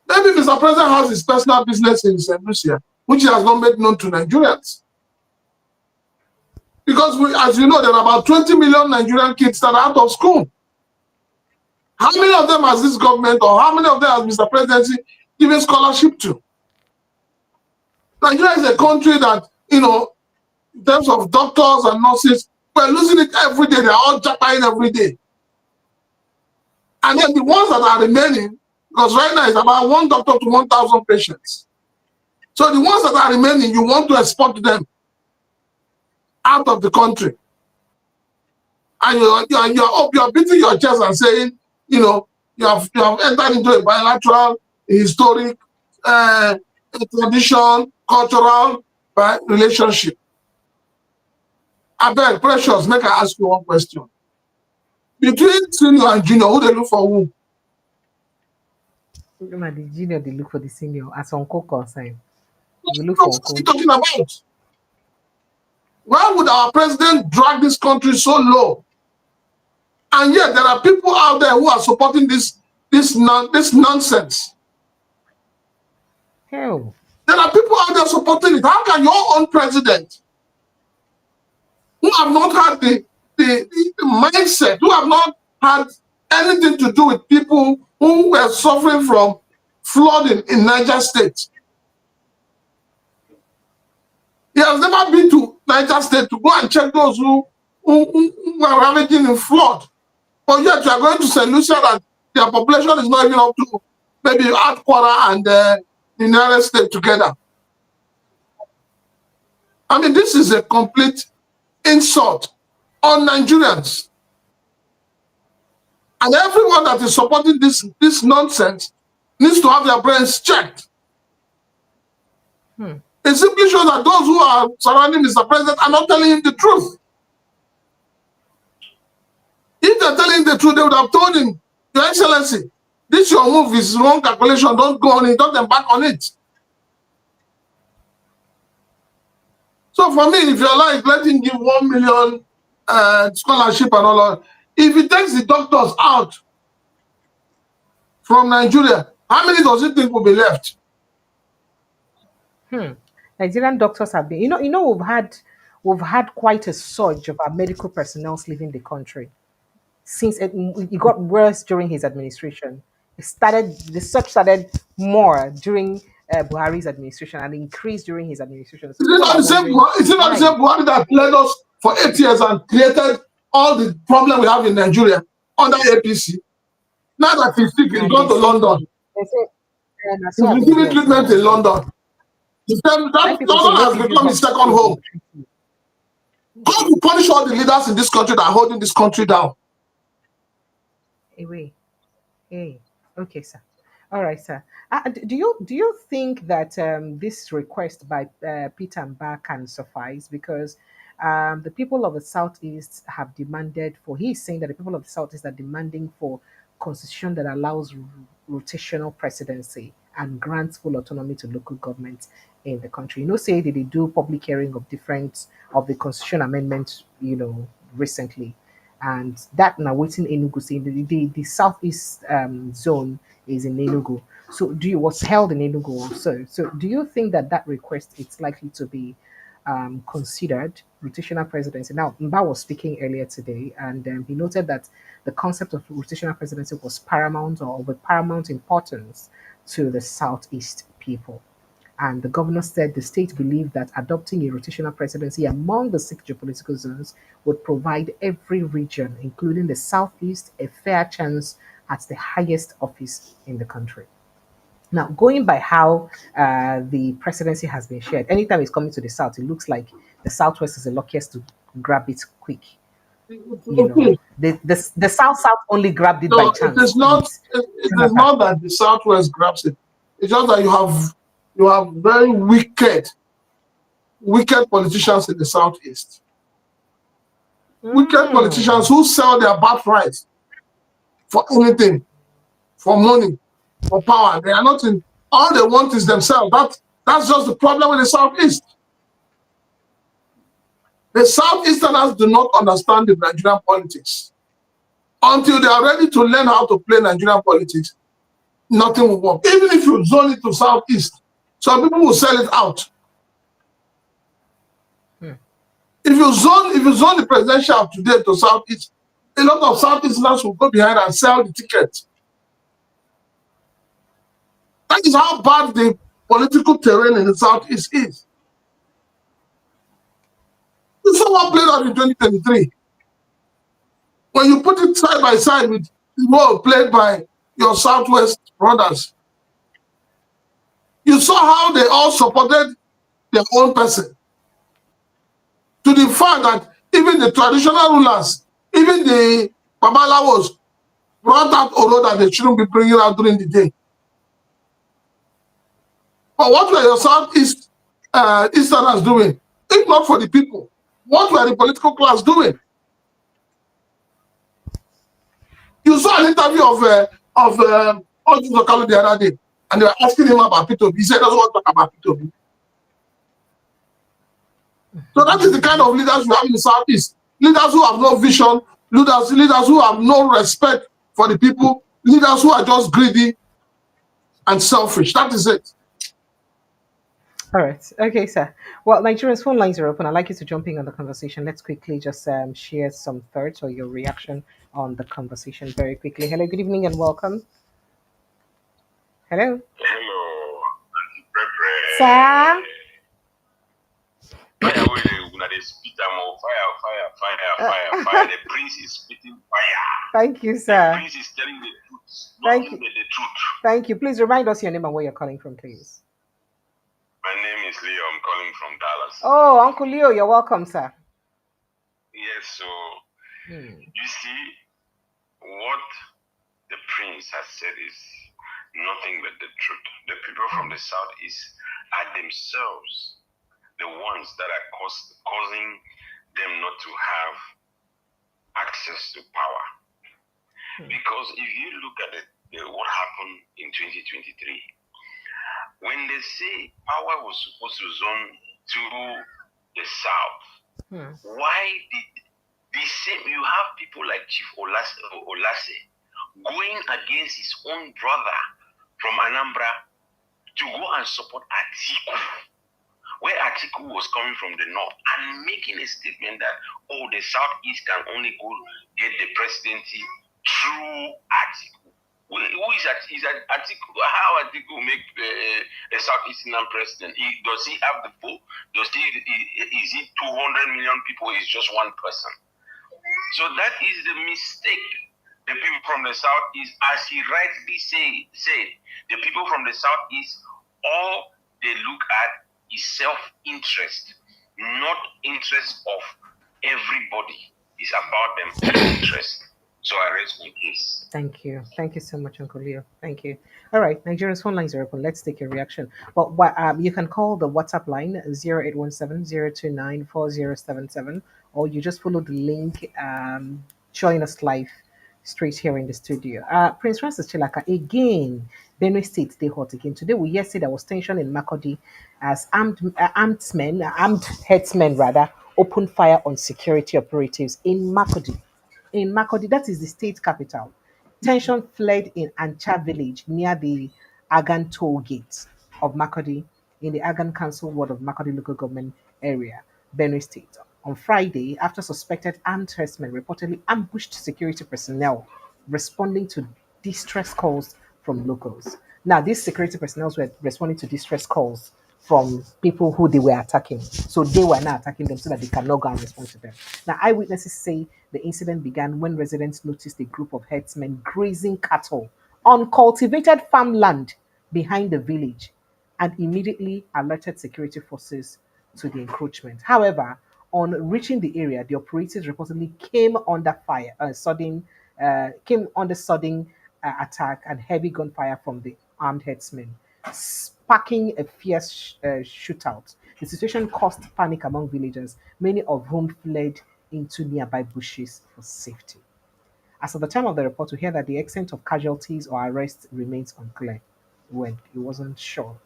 Maybe Mr. President has his personal business in St. Lucia, which he has not made known to Nigerians. Because, as you know, there are about 20 million Nigerian kids that are out of school. How many of them has this government, or how many of them has Mr. Presidency given scholarship to? Nigeria is a country that, in terms of doctors and nurses, we're losing it every day. They're all jackpotting every day. And then the ones that are remaining, because right now it's about 1 doctor to 1,000 patients. So the ones that are remaining, you want to export them out of the country. And you're beating your chest and saying, you have entered into a bilateral, historic, tradition, cultural relationship. I beg, Precious, make I ask you one question. Between senior and junior, who they look for who? The junior, they look for the senior. As Uncle concern, we look What are you talking about? Why would our president drag this country so low? And yet there are people out there who are supporting this nonsense. Hell. There are people out there supporting it. How can your own president, who have not had the mindset, who have not had anything to do with people who were suffering from flooding in Niger State, he has never been to Niger State to go and check those who were ravaging in flood. But yet you are going to St. Lucia and their population is not even up to maybe Atkwara and the United States together. I mean, this is a complete insult on Nigerians. And everyone that is supporting this nonsense needs to have their brains checked. It simply shows that those who are surrounding Mr. President are not telling him the truth. If they're telling him the truth, they would have told him, Your Excellency, this your move is wrong calculation, don't go on it, don't embark on it. So for me, if you're like, let him give 1 million scholarship and all that. If he takes the doctors out from Nigeria, how many does he think will be left? Nigerian doctors have been, we've had quite a surge of our medical personnel leaving the country since it got worse during his administration. The surge started more during Buhari's administration and increased during his administration. So Is it people not are the same? wondering Is it not the why. same Buhari that led us for 8 years and created all the problem we have in Nigeria under APC? Now that he's sick, he's And gone to London. they say, and He's so I've been receiving hearing. treatment in London. When That people say, London what has did you become have his to second do? home. God will punish all the leaders in this country that are holding this country down. Away. Hey, okay, sir. All right, sir. Do you think that this request by Peter Mba can suffice? Because the people of the southeast have demanded for. He's saying that the people of the southeast are demanding for constitution that allows rotational presidency and grants full autonomy to local governments in the country. Say that they do public hearing of different of the constitution amendments. Recently, and that now waiting Enugu saying the southeast zone is in Enugu. So was held in Enugu also. So do you think that request is likely to be considered rotational presidency? Now Mba was speaking earlier today, and he noted that the concept of rotational presidency was paramount or of a paramount importance to the southeast people. And the governor said the state believed that adopting a rotational presidency among the 6 geopolitical zones would provide every region, including the southeast, a fair chance at the highest office in the country. Now, going by how the presidency has been shared, anytime it's coming to the south, it looks like the southwest is the luckiest to grab it quick. Okay. The south only grabbed it by No, it is chance not. with It is Jonathan. not that the Southwest grabs it. It's just that you have very wicked politicians in the Southeast. Wicked politicians who sell their birthright for anything, for money, for power. They are not in. All they want is themselves. That's just the problem with the Southeast. The Southeasterners do not understand the Nigerian politics. Until they are ready to learn how to play Nigerian politics, nothing will work. Even if you zone it to Southeast, some people will sell it out. If you zone the presidential today to Southeast, a lot of Southeasterners will go behind and sell the ticket. That is how bad the political terrain in the Southeast is. You saw what played out in 2023. When you put it side by side with the role played by your Southwest brothers, you saw how they all supported their own person. To the fact that even the traditional rulers, even the Babalawos, brought out Oro that they shouldn't be bringing out during the day. But what were your Southeast Easterners doing? If not for the people, what were the political class doing? You saw an interview of Oji Zokalo the other day, and they were asking him about Peter Obi. He said he doesn't want to talk about Peter Obi. So that is the kind of leaders we have in the Southeast. Leaders who have no vision, leaders who have no respect for the people, leaders who are just greedy and selfish. That is it. All right. Okay, sir. Well, Nigerians, phone lines are open. I'd like you to jump in on the conversation. Let's quickly just share some thoughts or your reaction on the conversation very quickly. Hello, good evening and welcome. Hello. Hello. Sir? now they spit them fire. The prince is spitting fire. Thank you, sir. The prince is telling the truth, Thank nothing you. but the truth. Thank you. Please remind us your name and where you're calling from, please. My name is Leo. I'm calling from Dallas. Oh, Uncle Leo, you're welcome, sir. Yes, so you see, what the prince has said is nothing but the truth. The people from the southeast are themselves the ones that are causing them not to have access to power. Because if you look at what happened in 2023, when they say power was supposed to zone to the south, why did the same, you have people like Chief Olase going against his own brother from Anambra to go and support Atiku, where Atiku was coming from the north, and making a statement that, oh, the southeast can only go get the presidency through Atiku. Who is Atiku? How Atiku make a southeastern president? Does he have the vote? Is it 200 million people? Is just one person? So that is the mistake. The people from the southeast, as he rightly said, the people from the southeast, all they look at is self-interest, not interest of everybody. It's about them interest. So I rest my case. Thank you. Thank you so much, Uncle Leo. Thank you. All right, Nigeria's phone lines are open. Let's take a reaction. But you can call the WhatsApp line 0817-029-4077, or you just follow the link showing us live straight here in the studio. Prince Francis Chilaka, again, Benue State, they hot again. Today, we yesterday there was tension in Makodi as armed headsmen rather, opened fire on security operatives in Makodi. In Makodi, that is the state capital. Tension fled in Ancha village near the Agan toll gate of Makodi in the Agan Council ward of Makodi local government area, Benue State. On Friday, after suspected armed herdsmen reportedly ambushed security personnel responding to distress calls from locals. Now, these security personnel were responding to distress calls from people who they were attacking. So they were now attacking them so that they cannot go and respond to them. Now, eyewitnesses say the incident began when residents noticed a group of herdsmen grazing cattle on cultivated farmland behind the village and immediately alerted security forces to the encroachment. However, on reaching the area, the operatives reportedly came under sudden attack and heavy gunfire from the armed herdsmen, sparking a fierce shootout. The situation caused panic among villagers, many of whom fled into nearby bushes for safety. As of the time of the report, we hear that the extent of casualties or arrests remains unclear. When it wasn't sure,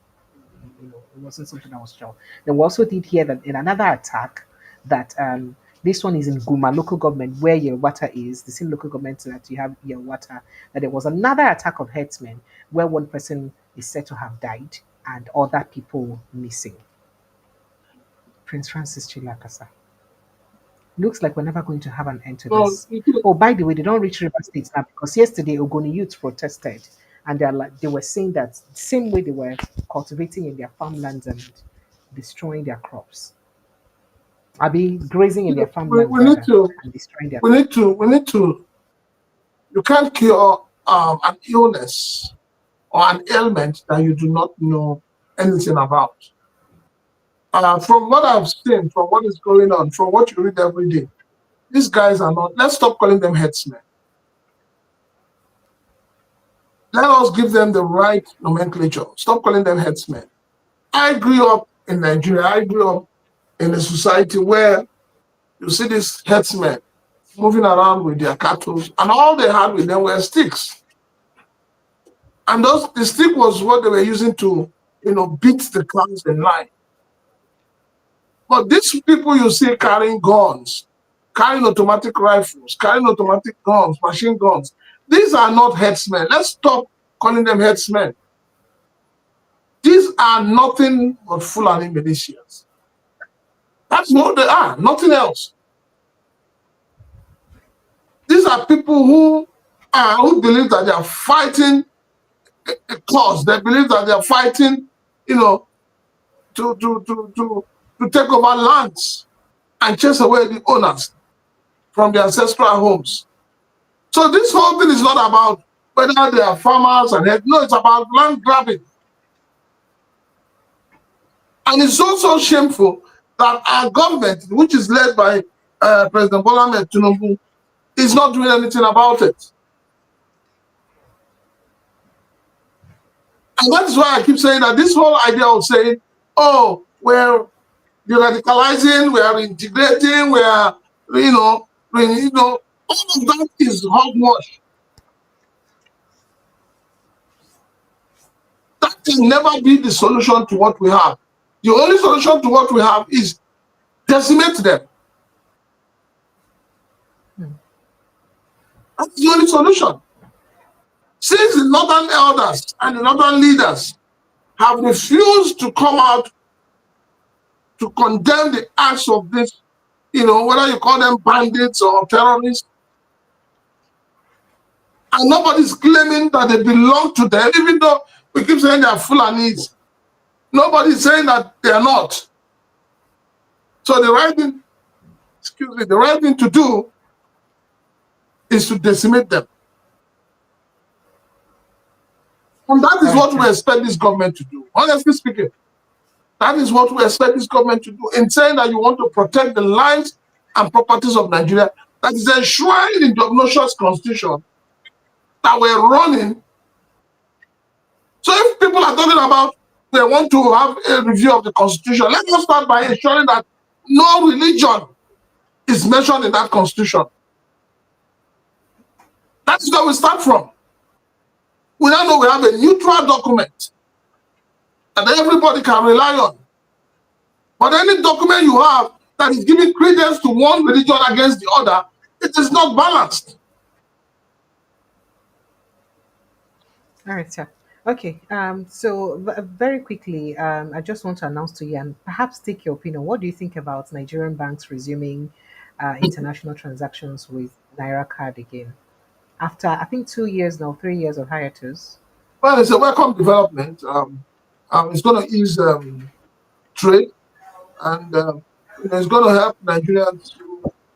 it wasn't something that was sure. Then we also did hear that in another attack, that this one is in Guma local government where Yelwata is, the same local government that you have Yelwata, that there was another attack of herdsmen where one person is said to have died and other people missing. Prince Francis Chilakasa. Looks like we're never going to have an end to Well, this. Oh, by the way, they don't reach River State now because yesterday Ogoni youths protested and they were saying that the same way they were cultivating in their farmlands and destroying their crops. I be grazing in their farmlands we need rather to and destroying their we need to you can't cure an illness or an ailment that you do not know anything about. From what I've seen, from what is going on, from what you read every day, these guys are not. Let's stop calling them headsmen. Let us give them the right nomenclature. Stop calling them headsmen. I grew up in Nigeria. I grew up in a society where you see these headsmen moving around with their cattle, and all they had with them were sticks. And the stick was what they were using to, beat the cows in line. But these people you see carrying guns, carrying automatic rifles, carrying automatic guns, machine guns, these are not headsmen. Let's stop calling them headsmen. These are nothing but Fulani militias. That's what they are, nothing else. These are people who believe that they are fighting a cause. They believe that they are fighting, to take over lands. and chase away the owners from their ancestral homes. So this whole thing is not about whether they are farmers and no, it's about land grabbing. And it's also shameful that our government, which is led by President Bola Ahmed Tinubu, is not doing anything about it. And that's why I keep saying that this whole idea of saying, oh, we're radicalizing, we are integrating, we are, all of that is hogwash. That can never be the solution to what we have. The only solution to what we have is decimate them. That's the only solution. Since the northern elders and the northern leaders have refused to come out to condemn the acts of this, whether you call them bandits or terrorists, and nobody's claiming that they belong to them, even though we keep saying they are Fulanis. Nobody's saying that they are not. So the right thing to do is to decimate them. And that is what we expect this government to do. Honestly speaking, that is what we expect this government to do. In saying that you want to protect the lives and properties of Nigeria, that is enshrined in the obnoxious constitution that we're running. So if people are talking about they want to have a review of the constitution, let us start by ensuring that no religion is mentioned in that constitution. That's where we start from. We now know we have a neutral document that everybody can rely on. But any document you have that is giving credence to one religion against the other, it is not balanced. All right, sir. Okay. So very quickly, I just want to announce to you and perhaps take your opinion. What do you think about Nigerian banks resuming international transactions with Naira card again after I think 2 years now, 3 years of hiatus? Well, it's a welcome development. It's going to ease trade, and it's going to help Nigerians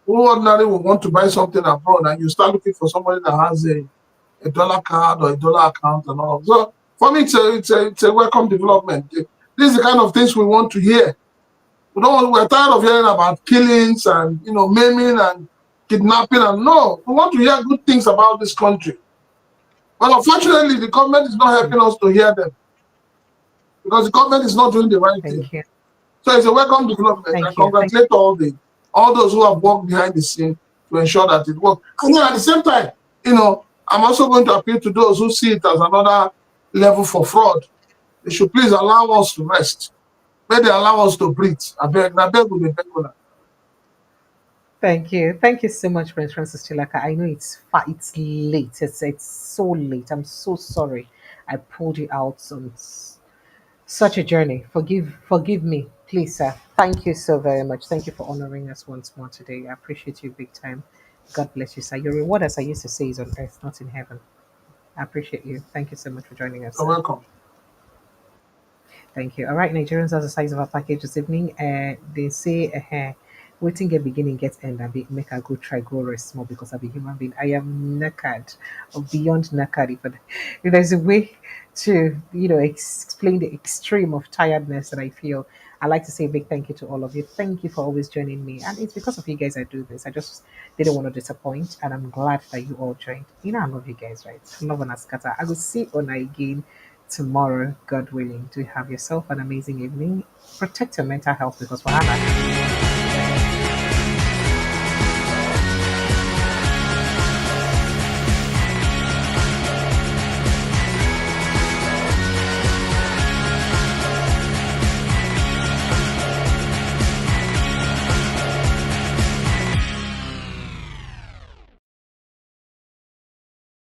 who ordinarily will want to buy something abroad, and you start looking for somebody that has a dollar card or a dollar account and all. So for me, it's a welcome development. This is the kind of things we want to hear. We're tired of hearing about killings and maiming and kidnapping, and no, we want to hear good things about this country. But unfortunately, the government is not helping us to hear them because the government is not doing the right thing. Thank you. So it's a welcome development. I congratulate all those who have worked behind the scene to ensure that it works. And then at the same time, I'm also going to appeal to those who see it as another level for fraud. They should please allow us to rest. May they allow us to breathe. I beg will be better. Thank you. Thank you so much, Prince Francis Chilaka. I know it's late. It's so late. I'm so sorry. I pulled you out on such a journey. Forgive me, please, sir. Thank you so very much. Thank you for honoring us once more today. I appreciate you big time. God bless you, sir. Your reward, as I used to say, is on earth, not in heaven. I appreciate you. Thank you so much for joining us. You're welcome. Thank you. All right, Nigerians, that's the size of our package this evening. They say, waiting get beginning, get end. I make a go try go rest more because I'm a human being. I am knackered, or beyond knackered. But if there's a way to, explain the extreme of tiredness that I feel, I like to say a big thank you to all of you. Thank you for always joining me, and it's because of you guys I do this. I just didn't want to disappoint, and I'm glad that you all joined. I love you guys, right? Love and scatter. I will see you again tomorrow, God willing. Do have yourself an amazing evening. Protect your mental health because we're